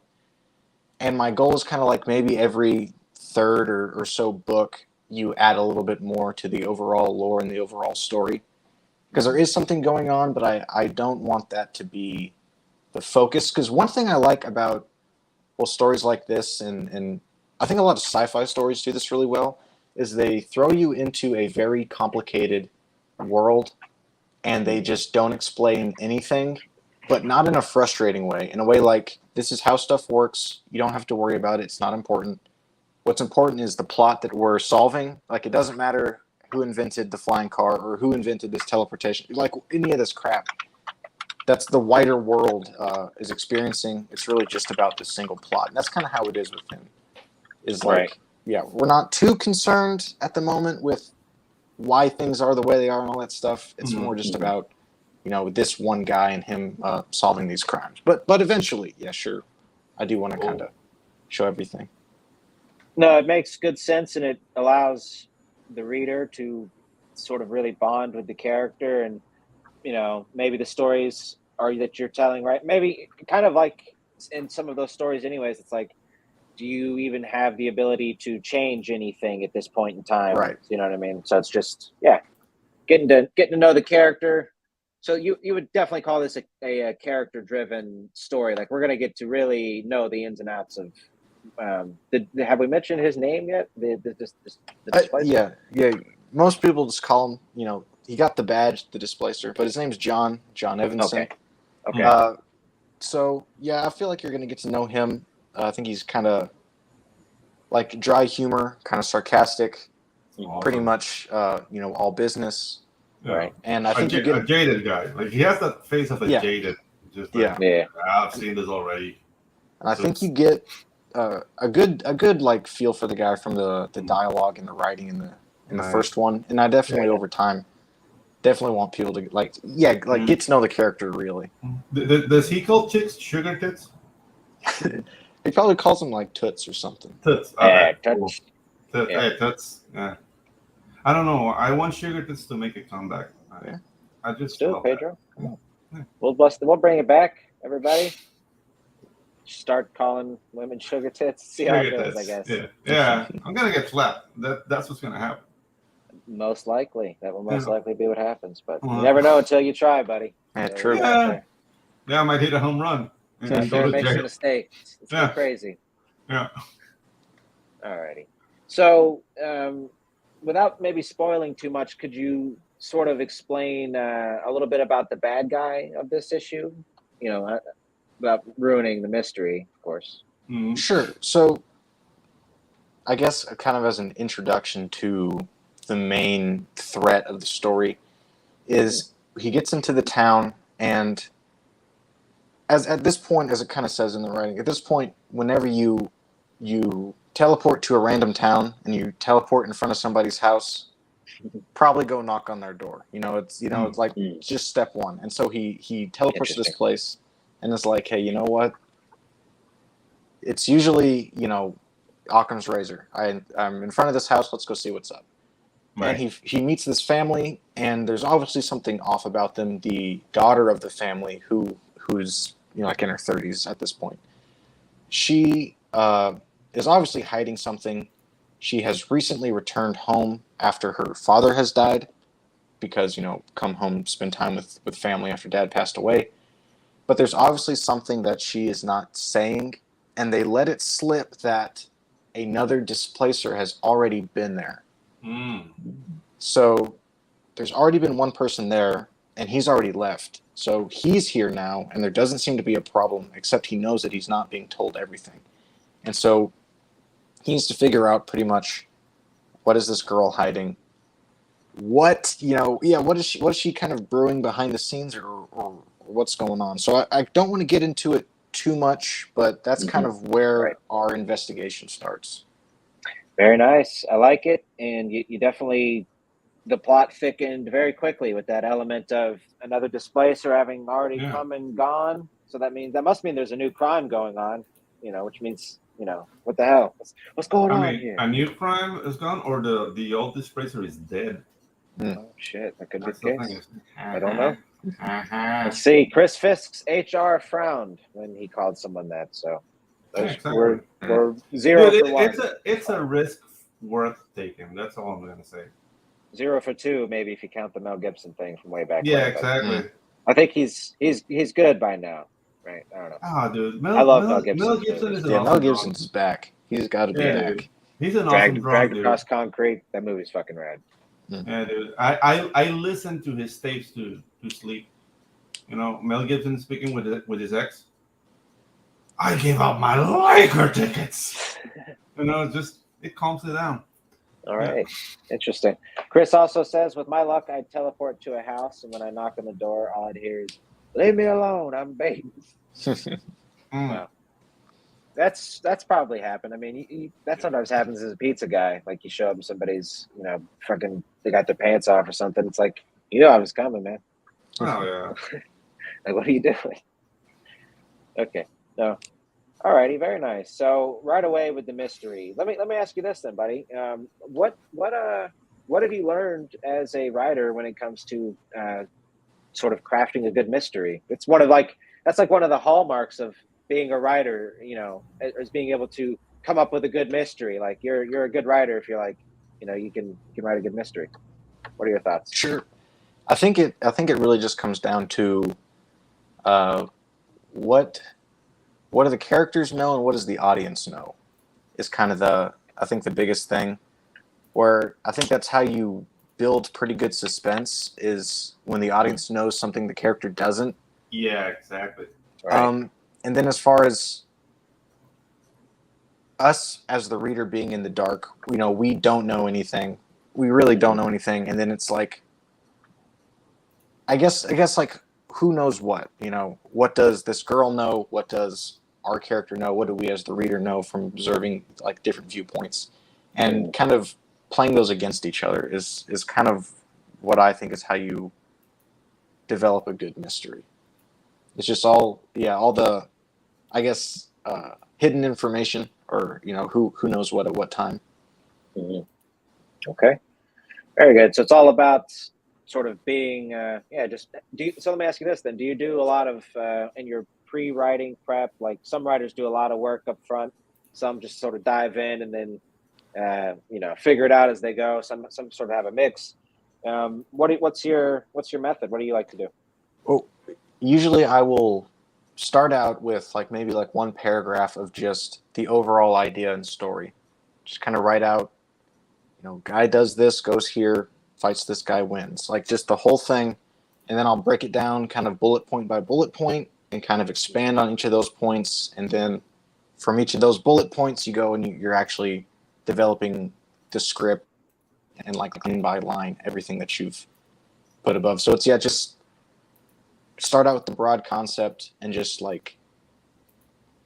And my goal is kind of like maybe every third or so book, you add a little bit more to the overall lore and the overall story. Because there is something going on, but I don't want that to be the focus. Because one thing I like about, stories like this, and I think a lot of sci-fi stories do this really well, is they throw you into a very complicated world, and they just don't explain anything, but not in a frustrating way. In a way like, this is how stuff works. You don't have to worry about it. It's not important. What's important is the plot that we're solving. Like, it doesn't matter who invented the flying car or who invented this teleportation. Like, any of this crap. That's the wider world is experiencing. It's really just about this single plot. And that's kind of how it is with him. Is like, Right. yeah, we're not too concerned at the moment with why things are the way they are and all that stuff. It's more just about, this one guy and him solving these crimes. But eventually, yeah, sure, I do want to kind of show everything. No, it makes good sense, and it allows the reader to sort of really bond with the character, and maybe the stories that you're telling, right? Maybe kind of like in some of those stories, anyways. It's like, do you even have the ability to change anything at this point in time? Right. You know what I mean? So it's just getting to know the character. So you would definitely call this a character driven story. Like, we're gonna get to really know the ins and outs of. Have we mentioned his name yet? The Displacer? Yeah. Most people just call him. He got the badge, the Displacer, but his name's John Evanson. Okay. So yeah, I feel like you're gonna get to know him. I think he's kind of like dry humor, kind of sarcastic, pretty much all business. Yeah. Right. And I think a jaded guy. Like, he has that face of a jaded. Just like, I've seen this already. And I think you get a good like feel for the guy from the dialogue and the writing in the first one. And I definitely over time want people to get to know the character really. Does he call chicks sugar tits? He probably calls them like toots or something. Toots. Touch. Hey, toots. Yeah. I don't know. I want sugar tits to make a comeback. I just do it, Pedro. Yeah. We'll bring it back, everybody. Start calling women sugar tits. See how it goes, I guess. Yeah. I'm gonna get slapped. That's what's gonna happen. Most likely, that will most likely be what happens. But you never know until you try, buddy. Yeah, true. Yeah, I might hit a home run. Fair makes a mistake. It's crazy. Yeah. Alrighty. So, without maybe spoiling too much, could you sort of explain a little bit about the bad guy of this issue? Without ruining the mystery, of course. Mm-hmm. Sure. So, I guess kind of as an introduction to the main threat of the story is he gets into the town, and at this point, as it kind of says in the writing, at this point, whenever you teleport to a random town and you teleport in front of somebody's house, probably go knock on their door. It's like just step one. And so he teleports to this place and is like, hey, you know what? It's usually Occam's razor. I'm in front of this house. Let's go see what's up. Right. And he meets this family, and there's obviously something off about them. The daughter of the family, who's like in her 30s at this point, she is obviously hiding something. She has recently returned home after her father has died, because come home, spend time with family after dad passed away. But there's obviously something that she is not saying, and they let it slip that another displacer has already been there. So there's already been one person there, and he's already left. So he's here now, and there doesn't seem to be a problem, except he knows that he's not being told everything. And so he needs to figure out pretty much, what is this girl hiding? What is she kind of brewing behind the scenes, or what's going on? So I don't want to get into it too much, but that's kind of where our investigation starts. Very nice. I like it. And you definitely, the plot thickened very quickly with that element of another displacer having already come and gone. So that must mean there's a new crime going on, which means, what the hell? What's going on here? A new crime is gone, or the old displacer is dead? Oh shit, that could be That's the the case. thing. I don't know. Let's see. Chris Fisk's HR frowned when he called someone that. So Exactly. we're 0 Dude, for 1. it's a risk worth taking. That's all I'm gonna say. 0 for 2, maybe if you count the Mel Gibson thing from way back. Yeah, when, exactly. I think he's good by now, right? I don't know. Ah, dude, I love Mel Gibson. Mel Gibson is an Yeah, awesome Mel drunk. Gibson's back. He's got to be back. Dude. He's an awesome drunk, Dragged dude. Across Concrete. That movie's fucking rad. Yeah, dude. I listen to his tapes to sleep. You know, Mel Gibson speaking with his ex. I gave out my Laker tickets. You know, just it calms it down. All right. Interesting. Chris also says, with my luck, I'd teleport to a house, and when I knock on the door, all I'd hear is, "Leave me alone, I'm baiting." Wow. That's probably happened. I mean, that sometimes happens as a pizza guy. Like you show up and somebody's, fucking, they got their pants off or something. It's like, I was coming, man. Oh yeah. Like, what are you doing? Okay. No. All righty. Very nice. So right away with the mystery. Let me ask you this then, buddy. What have you learned as a writer when it comes to sort of crafting a good mystery? It's one of that's one of the hallmarks of being a writer, is being able to come up with a good mystery. Like you're a good writer if you're you can write a good mystery. What are your thoughts? Sure. I think it really just comes down to what do the characters know and what does the audience know is kind of the biggest thing, where I think that's how you build pretty good suspense is when the audience knows something the character doesn't. Yeah, exactly. Right. And then as far as us as the reader being in the dark, we don't know anything. We really don't know anything. And then it's like, I guess like, who knows what? What does this girl know? What does our character know? What do we as the reader know from observing like different viewpoints? And kind of playing those against each other is kind of what I think is how you develop a good mystery. It's just all the, I guess, hidden information, or who knows what at what time. Mm-hmm. Okay, very good. So it's all about sort of being, so let me ask you this then. Do you do a lot of, in your pre-writing prep, like some writers do a lot of work up front, some just sort of dive in and then, figure it out as they go. Some sort of have a mix. What's your method? What do you like to do? Well, usually I will start out with maybe one paragraph of just the overall idea and story. Just kind of write out, guy does this, goes here, fights this guy, wins. Like just the whole thing. And then I'll break it down kind of bullet point by bullet point and kind of expand on each of those points. And then from each of those bullet points, you go and you're actually developing the script and line by line, everything that you've put above. So it's, just start out with the broad concept and just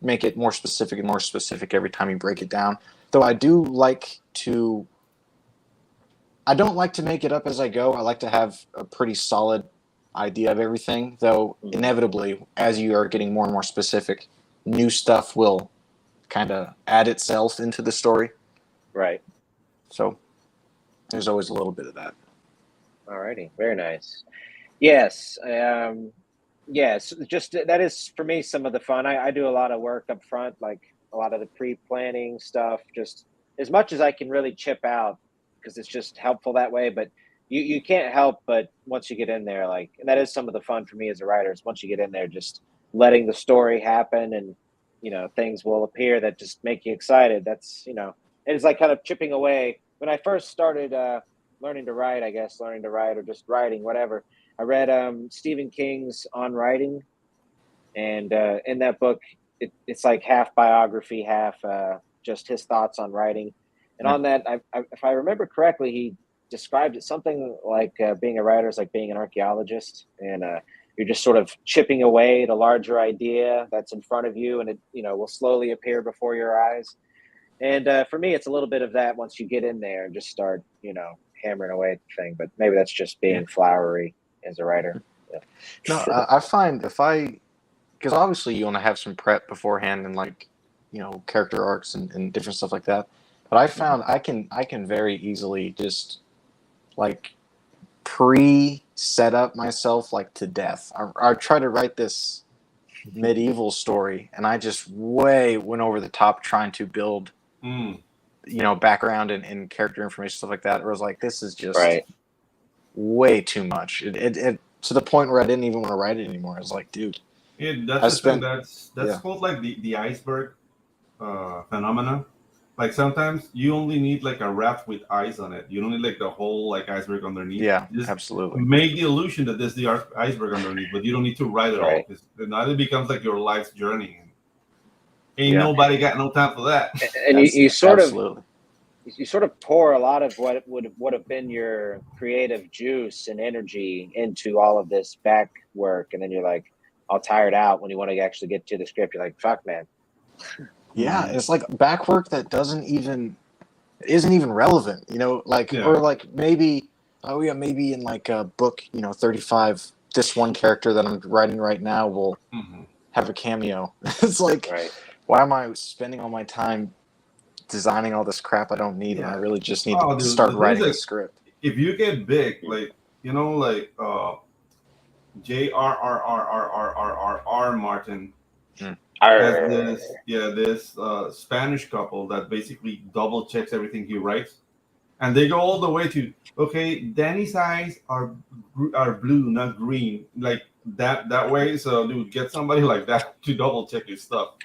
make it more specific and more specific every time you break it down. Though I don't like to make it up as I go. I like to have a pretty solid idea of everything, though inevitably, as you are getting more and more specific, new stuff will kind of add itself into the story. Right. So there's always a little bit of that. Alrighty. Very nice. Yes. Yes. Just that is for me some of the fun. I do a lot of work up front, like a lot of the pre-planning stuff, just as much as I can really chip out, because it's just helpful that way. But you can't help but once you get in there, and that is some of the fun for me as a writer, is once you get in there, just letting the story happen and, things will appear that just make you excited. That's, it's like kind of chipping away. When I first started learning to write or just writing, whatever, I read Stephen King's On Writing. And in that book, it's like half biography, half just his thoughts on writing. And on that, if I remember correctly, he described it something like being a writer is like being an archaeologist, and you're just sort of chipping away at a larger idea that's in front of you, and it will slowly appear before your eyes. And for me, it's a little bit of that once you get in there and just start, hammering away at the thing. But maybe that's just being flowery as a writer. Yeah. No, I find because obviously you want to have some prep beforehand and character arcs and different stuff like that. But I found I can very easily just pre-set up myself like to death. I tried to write this medieval story, and I just way went over the top trying to build, background and character information, stuff like that. Where I was like, this is just way too much. It to the point where I didn't even want to write it anymore. I was like, dude. Yeah, that's the thing. That's called like the iceberg phenomena. Like sometimes you only need like a raft with ice on it. You don't need like the whole like iceberg underneath. Yeah, just absolutely. Make the illusion that there's the iceberg underneath, but you don't need to write it all. Because now it becomes like your life's journey. Ain't nobody got no time for that. And you sort absolutely. of you sort of pour a lot of what would have been your creative juice and energy into all of this back work, and then you're like all tired out when you want to actually get to the script. You're like, fuck, man. Yeah, it's like back work that isn't even relevant, or like maybe maybe in like a book, 35, this one character that I'm writing right now will have a cameo. It's like, why am I spending all my time designing all this crap I don't need when I really just need to start writing a script? If you get big, like J.R.R.R.R.R.R. Martin has this Spanish couple that basically double checks everything he writes, and they go all the way to Danny's eyes are blue, not green, like that way. So dude, get somebody like that to double check his stuff,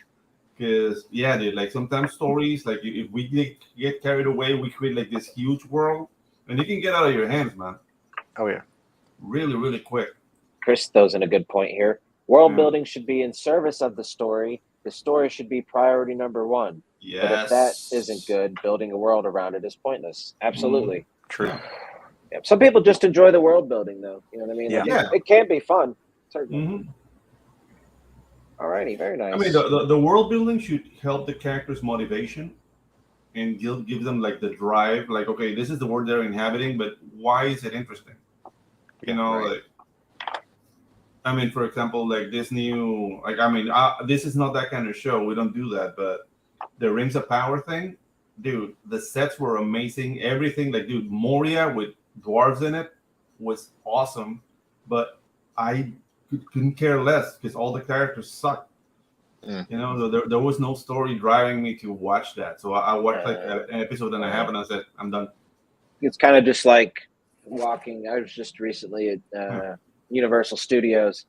because dude, like sometimes stories, like if we get carried away, we create like this huge world, and it can get out of your hands, man. Oh yeah, really, really quick. Chris throws in a good point here. World building should be in service of the story. The story should be priority number one. Yes. But if that isn't good, building a world around it is pointless. Absolutely. True. Yeah. Some people just enjoy the world building, though. You know what I mean? Yeah. It can be fun. Certainly. All righty. Very nice. I mean, the world building should help the character's motivation and give them like the drive. Like, okay, this is the world they're inhabiting, but why is it interesting? Like. I mean, for example, like this new, this is not that kind of show. We don't do that, but the Rings of Power thing, dude, the sets were amazing. Everything, like, dude, Moria with dwarves in it was awesome, but I couldn't care less because all the characters sucked. There was no story driving me to watch that. So I watched like an episode and a half, and I said, I'm done. It's kind of just like walking. I was just recently at Universal Studios,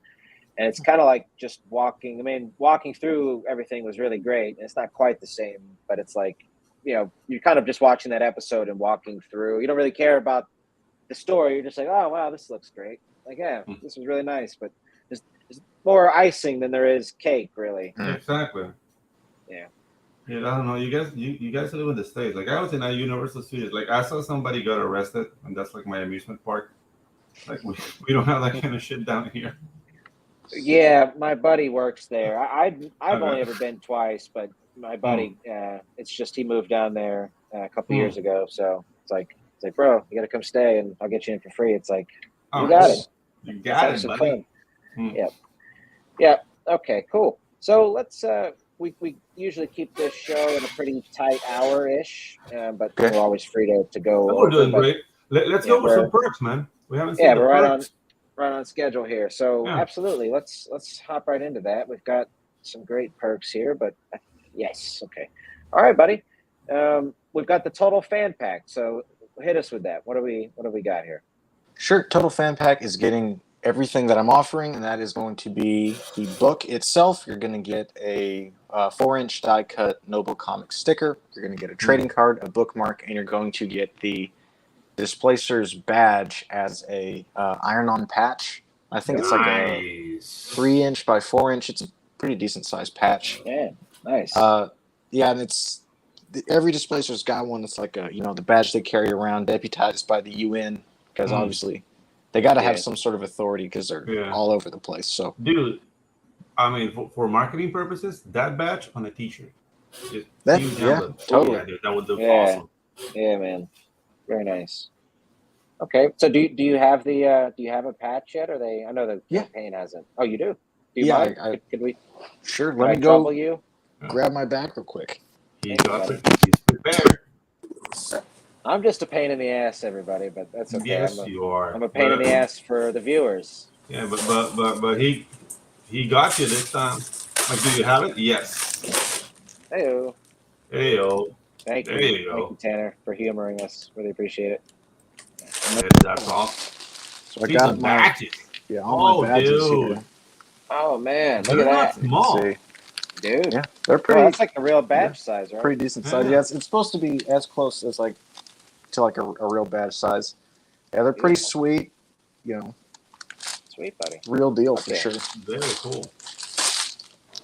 and it's kind of like just walking. I mean, walking through everything was really great. It's not quite the same, but it's like, you're kind of just watching that episode and walking through. You don't really care about the story. You're just like, oh wow, this looks great. Like, this was really nice, but there's more icing than there is cake, really. Exactly. Yeah. Yeah, I don't know. You guys live in the States. Like, I was in a Universal Studios. Like, I saw somebody got arrested, and that's like my amusement park. Like, we don't have that kind of shit down here. Yeah, my buddy works there. I've only ever been twice, but my buddy, it's just he moved down there a couple years ago. So it's like, bro, you got to come stay, and I'll get you in for free. It's like, you got it. You got it, buddy. Yeah. Okay, cool. So let's we usually keep this show in a pretty tight hour-ish, but we're always free to go. We're doing great. Let's go with some perks, man. We haven't seen we're right on schedule here. So absolutely, let's hop right into that. We've got some great perks here, but yes, okay. All right, buddy. We've got the Total Fan Pack. So hit us with that. What do we got here? Sure. Total Fan Pack is getting everything that I'm offering, and that is going to be the book itself. You're going to get a 4-inch die-cut Noble Comics sticker. You're going to get a trading card, a bookmark, and you're going to get the Displacers badge as a iron-on patch. I think it's like a 3-inch by 4-inch. It's a pretty decent-sized patch. Yeah, nice. And it's every Displacer's got one. It's like the badge they carry around, deputized by the UN, because obviously they got to have some sort of authority because they're all over the place. So, dude, I mean, for marketing purposes, that badge on a T-shirt. Totally. Yeah, dude, that would look awesome. Yeah, man. Very nice. Okay, so do you have the do you have a patch yet? Or I know the campaign hasn't. Oh, you do? Do you mind? Could we? Sure. Let me go. Grab my bag real quick. He's prepared. I'm just a pain in the ass, everybody, but that's okay. Yes, you are. I'm a pain in the ass for the viewers. Yeah, but he got you this time. Like, do you have it? Yes. Hey-o. Heyo. Thank There you. you Thank go. you, Tanner, for humoring us. Really appreciate it. That's awesome. So I See got some my badges. all my badges dude. here. Oh man, look They're at not that, small. See. dude. Yeah, they're Oh, pretty. that's like a real badge size, right? Pretty decent size. Yeah. Yeah, it's supposed to be as close as like to like a real badge size. Yeah, they're pretty Beautiful. sweet. You know, Sweet, buddy. real deal Okay. for sure. Very cool.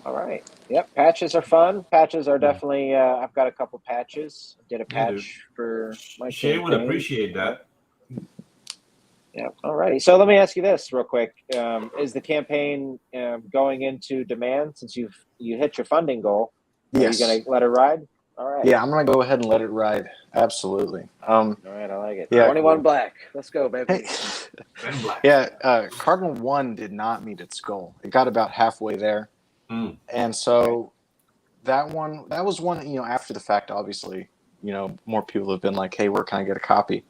All right. Yep. Patches are fun. Patches are definitely. I've got a couple patches. Did a Yeah, dude. patch for my Shay would campaign. appreciate that. Yeah. All righty. So let me ask you this real quick: is the campaign going into demand since you hit your funding goal? Yes. Are you going to let it ride? All right. Yeah, I'm gonna go ahead and let it ride. Absolutely. All right. I like it. Yeah. 21 black. Let's go, baby. Yeah. Cardinal 1 did not meet its goal. It got about halfway there, and so that was one. You know, after the fact, obviously, you know, more people have been like, "Hey, where can I get a copy?"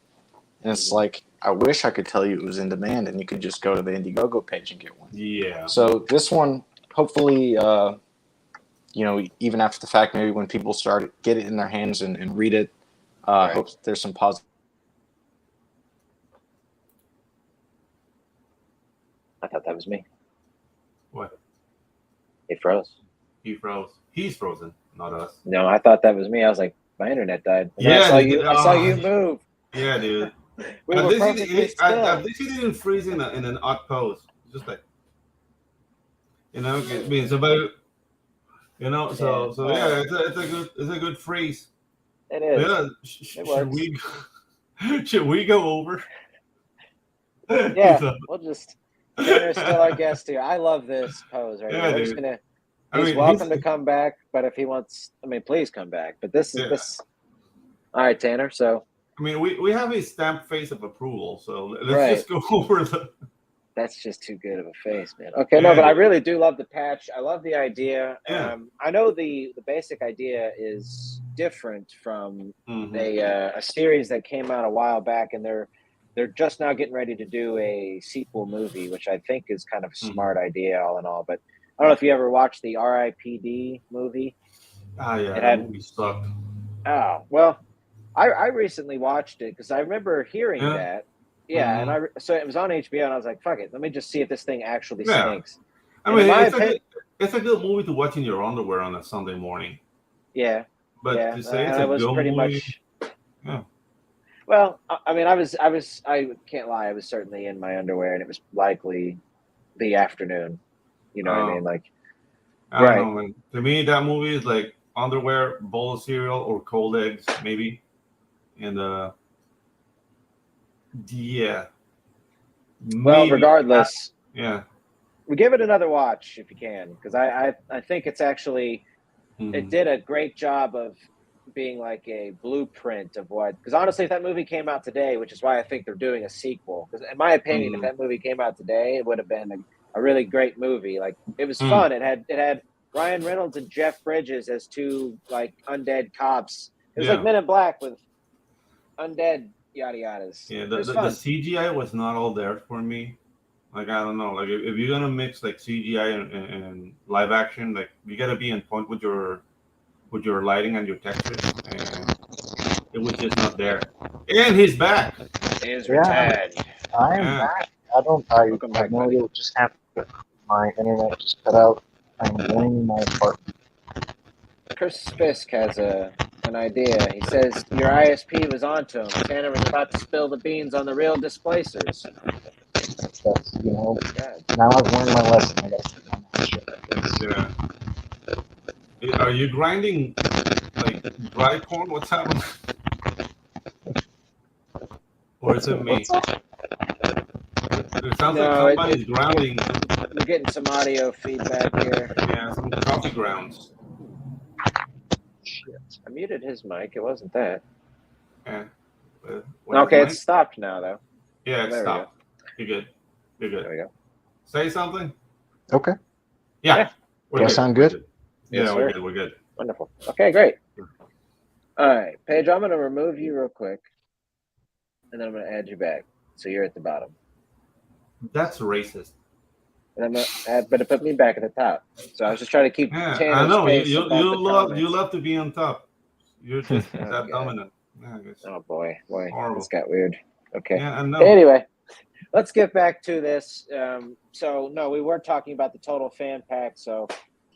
And it's like, I wish I could tell you it was in demand, and you could just go to the Indiegogo page and get one. Yeah. So this one, hopefully, you know, even after the fact, maybe when people get it in their hands and read it, hope there's some positive. I thought that was me. What? It froze. He froze. He's frozen, not us. No, I thought that was me. I was like, my internet died. And Yeah, I saw you move. Yeah, dude. We at were least perfectly still. at least he didn't freeze in an odd pose. Just like, you know, it means about, you know. So yeah, it's a good freeze. It is. Yeah, should we go over? Yeah, we'll just. Tanner's still our guest here. I love this pose right Yeah, here. We're just dude. gonna. I He's mean, welcome to come back, but if he wants, I mean, please come back. But this is this. All right, Tanner. So. I mean, we have a stamped face of approval, so let's just go over the. That's just too good of a face, man. Okay, no, but I really do love the patch. I love the idea. Yeah. I know the basic idea is different from a series that came out a while back, and they're just now getting ready to do a sequel movie, which I think is kind of a smart idea, all in all. But I don't know if you ever watched the R.I.P.D. movie. Ah, yeah, that movie sucked. Oh well. I recently watched it because I remember hearing that. Yeah, and so it was on HBO, and I was like, "Fuck it, let me just see if this thing actually stinks." I mean, it's a good movie to watch in your underwear on a Sunday morning. Yeah, but to say it's a good movie. Yeah. Well, I mean, I can't lie. I was certainly in my underwear, and it was likely the afternoon. You know what I mean? Like, I don't know, man. To me, that movie is like underwear, bowl of cereal, or cold eggs, maybe. And yeah. Well, regardless, we give it another watch if you can, because I think it's actually it did a great job of being like a blueprint of what. Because honestly, if that movie came out today, which is why I think they're doing a sequel, because in my opinion, if that movie came out today, it would have been a really great movie. Like it was fun. It had Ryan Reynolds and Jeff Bridges as two like undead cops. It was like Men in Black with undead yada yadas. Yeah, the CGI was not all there for me. Like, I don't know. Like, if you're gonna mix like CGI and live action, like you gotta be on point with your lighting and your textures, and it was just not there. And he's back. He's retired. I am back. I have no idea what just happened. My internet just cut out. I'm blaming my apartment. Chris Fisk has an idea. He says your ISP was onto him. Tanner was about to spill the beans on the real Displacers. That's, you know, now I've learned my lesson. I gotta sit on that shit. Yeah. Are you grinding like dry corn? What's happening? Or is it me? It sounds like somebody's grounding. We're getting some audio feedback here. Yeah, some coffee grounds. Shit. I muted his mic. It wasn't that. Yeah. Okay, it's stopped now, though. Yeah, it's stopped. You're good. You're good. There we go. Say something. Okay. Yeah. Does that sound good? Yeah, we're good. We're good. Wonderful. Okay, great. All right, Pedro, I'm going to remove you real quick, and then I'm going to add you back. So you're at the bottom. That's racist. And I'm going to put me back at the top. So I was just trying to keep Tanner's I know. space You above love to be on top. You're just that God. dominant. Yeah, Oh boy, horrible. this got weird. Okay. Yeah, I know. Anyway, let's get back to this. So no, we weren't talking about the total fan pack. So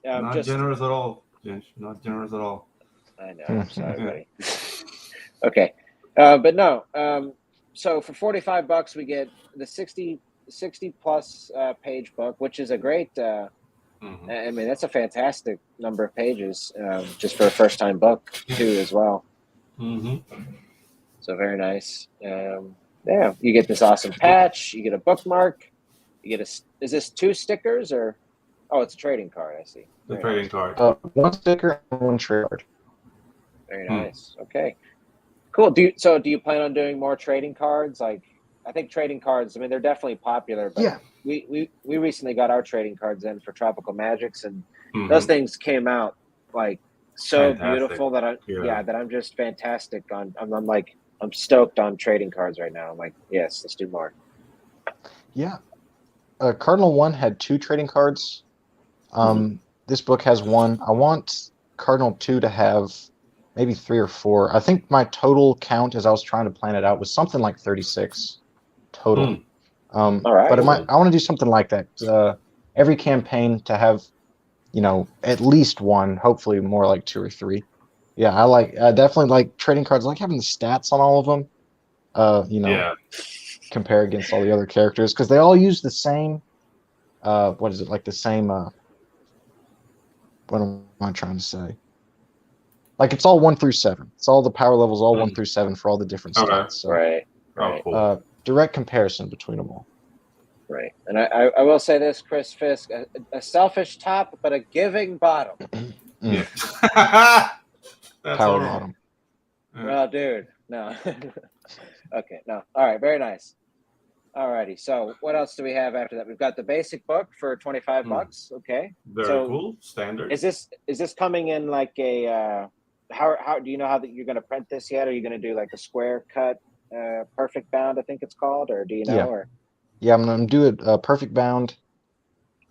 not generous at all, Ginge. Not generous at all. I know. I'm sorry, buddy. Okay, but no. So for $45, we get the 60 plus page book, which is a great. I mean, that's a fantastic number of pages, just for a first time book too, as well. So very nice. Yeah, you get this awesome patch. You get a bookmark. You get is this 2 stickers or? Oh, it's a trading card. I see. The trading card. 1 sticker and 1 trade card. Very nice. Okay, cool. Do you plan on doing more trading cards? Like, I think trading cards. I mean, they're definitely popular. But yeah. We recently got our trading cards in for Tropical Magics, and those things came out like so beautiful that that I'm just fantastic on. I'm stoked on trading cards right now. I'm like, yes, let's do more. Yeah. Cardinal 1 had 2 trading cards. This book has 1. I want Cardinal 2 to have maybe 3 or 4. I think my total count, as I was trying to plan it out, was something like 36 total. All right. But I want to do something like that. Every campaign to have, at least 1, hopefully more like 2 or 3. Yeah, I definitely like trading cards. I like having the stats on all of them. Compare against all the other characters because they all use the same. What is it like the same? What am I trying to say? Like it's all 1 through 7. It's all the power levels, all 1 through 7 for all the different stats. So, right. Cool. Direct comparison between them all. Right, and I will say this, Chris Fisk, a selfish top, but a giving bottom. Yeah. That's power horrible. bottom. Well, dude, no. Okay, no. All right, very nice. All righty. So, what else do we have after that? We've got the basic book for $25. Okay. Very cool. Standard. Is this coming in like a how do you know how that you're going to print this yet? Are you going to do like a square cut, perfect bound? I think it's called, or do you know? Yeah. Or I'm going to do it perfect bound.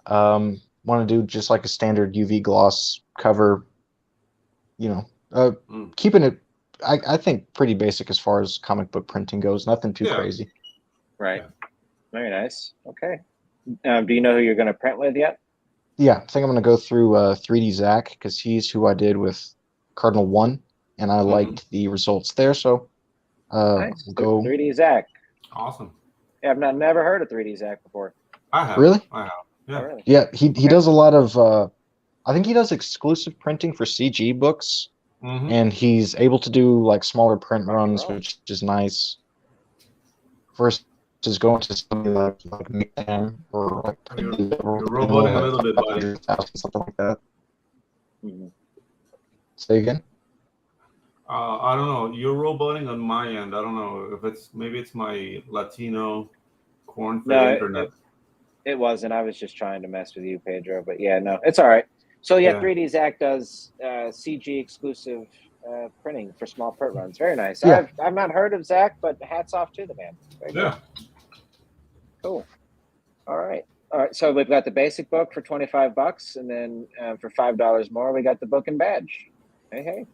Want to do just like a standard UV gloss cover. Keeping it, I think, pretty basic as far as comic book printing goes. Nothing too crazy. Right. Yeah. Very nice. Okay. Do you know who you're going to print with yet? Yeah, I think I'm going to go through 3D Zach because he's who I did with Cardinal 1, and I liked the results there. So nice. We'll go 3D Zach. Awesome. Yeah, I've never heard of 3D Zach before. I have. Really? I have. Yeah. Oh, really? Yeah, he does a lot of. I think he does exclusive printing for CG books, and he's able to do like smaller print runs, which is nice. Versus going to something like Mayhem or like you're roboting a little bit, buddy. Something like that. Say again. I don't know. You're roboting on my end. I don't know if maybe it's my Latino corn-fed internet. It wasn't. I was just trying to mess with you, Pedro. But yeah, no, it's all right. So yeah, 3D Zach does CG exclusive printing for small print runs. Very nice. Yeah. I've not heard of Zach, but hats off to the man. Very good. Cool. All right. So we've got the basic book for $25, and then for $5 more, we got the book and badge. Hey.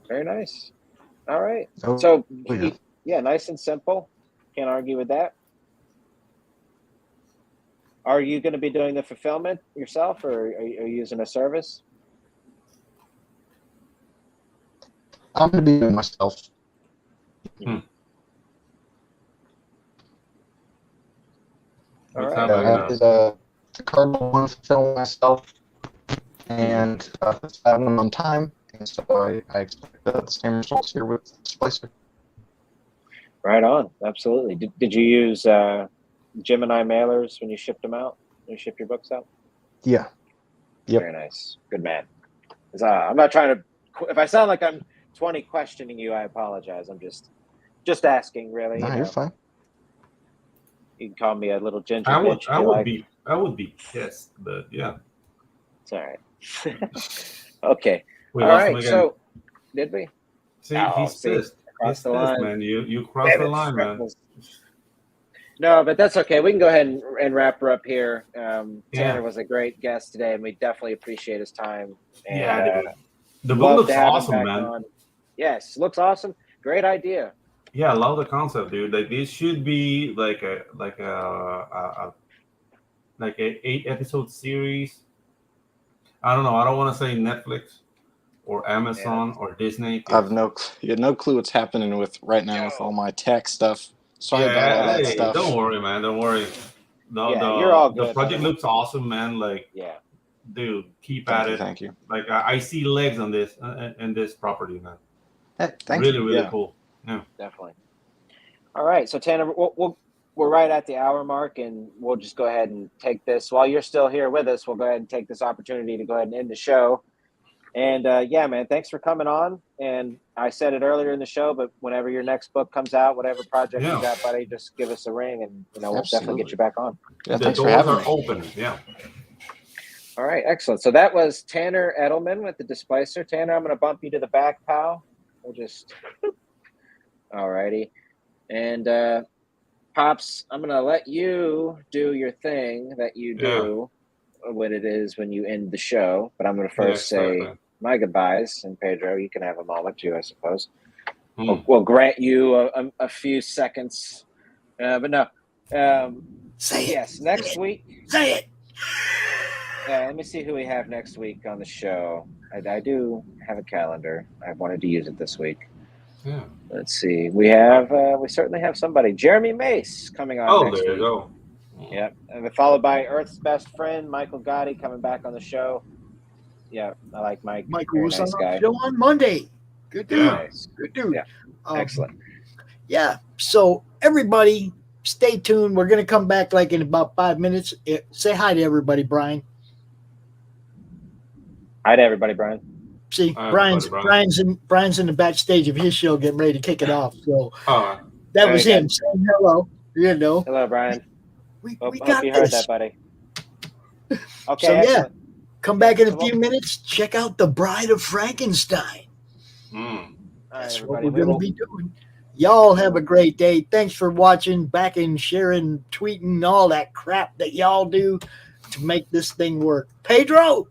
Very nice. All right. So nice and simple. Can't argue with that. Are you going to be doing the fulfillment yourself, or are you using a service? I'm going to be doing myself. All right. I did the Cardinal 1 fulfill myself, and it's happening on time, and so I expect the same results here with Displacer. Right on. Absolutely. Did you use Gemini mailers when you shipped them out? When you shipped your books out? Yeah. Yep. Very nice. Good man. I'm not trying to. If I sound like I'm 20 questioning you, I apologize. I'm just asking, really. No, you're fine. You can call me a little ginger. I would be pissed, but yeah. It's all right. Okay. We all right. So Did we? See, Oh, he's see, pissed. across He's the pissed, line. man. You crossed Damn the it, line, man. Freckles. No, but that's okay. We can go ahead and wrap her up here. Tanner was a great guest today, and we definitely appreciate his time. And, Yeah, dude. The book love looks to have him awesome, back man. on. Yes, looks awesome. Great idea. Yeah, I love the concept, dude. Like this should be like a 8-episode series. I don't know. I don't want to say Netflix or Amazon or Disney. I've no clue what's happening with right now with all my tech stuff. Sorry about all that stuff. Don't worry, man. Don't worry. You're all good. The project looks awesome, man. Like, dude, keep at it. Thank you. Like, I see legs on this and this property, man. Thank you. Really cool. Yeah, definitely. All right, so Tanner, we're right at the hour mark, and we'll just go ahead and take this while you're still here with us. We'll go ahead and take this opportunity to go ahead and end the show. And man, thanks for coming on. And I said it earlier in the show, but whenever your next book comes out, whatever project you got, buddy, just give us a ring, and we'll definitely get you back on. Yeah, the doors are open. Yeah. All right, excellent. So that was Tanner Eddleman with the Displacer. Tanner, I'm going to bump you to the back, pal. We'll just. All righty. And Pops, I'm going to let you do your thing that you do, what it is when you end the show. But I'm going to first say my goodbyes. And Pedro, you can have a moment too, I suppose. We'll grant you a few seconds. But no. Say it. Yes, next week. Say it. Let me see who we have next week on the show. I do have a calendar. I wanted to use it this week. Yeah. Let's see. We have we certainly have somebody. Jeremy Mace coming on. Next there week. you go. Yep. And followed by Earth's best friend, Michael Gotti, coming back on the show. Yeah, I like Mike. Michael was nice on guy. the show on Monday. Good dude. Nice. Good dude. Yeah. Excellent. Yeah. So everybody, stay tuned. We're gonna come back like in about 5 minutes. Say hi to everybody, Brian. Hi to everybody, Brian. See, Brian's in the backstage of his show, getting ready to kick it off. So that was him saying hello. Hello, Brian. We hope got you this. heard that, buddy. Okay. So excellent. come back in a few minutes. Check out The Bride of Frankenstein. That's what we're going to be doing. Y'all have a great day. Thanks for watching, backing, sharing, tweeting, all that crap that y'all do to make this thing work. Pedro.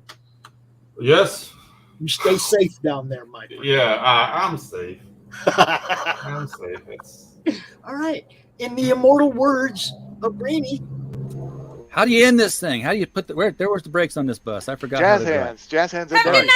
Yes. You stay safe down there, Mike. Yeah, I'm safe. I'm safe. All right. In the immortal words of Brainy. How do you end this thing? How do you put where's the brakes on this bus? I forgot. Jazz hands. Jazz hands are done.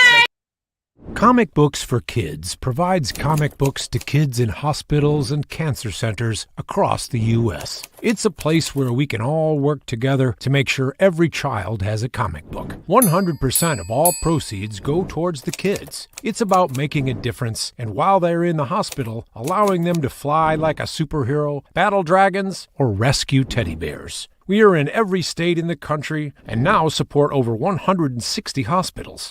Comic Books for Kids provides comic books to kids in hospitals and cancer centers across the U.S. It's a place where we can all work together to make sure every child has a comic book. 100% of all proceeds go towards the kids. It's about making a difference, and while they're in the hospital, allowing them to fly like a superhero, battle dragons, or rescue teddy bears. We are in every state in the country and now support over 160 hospitals.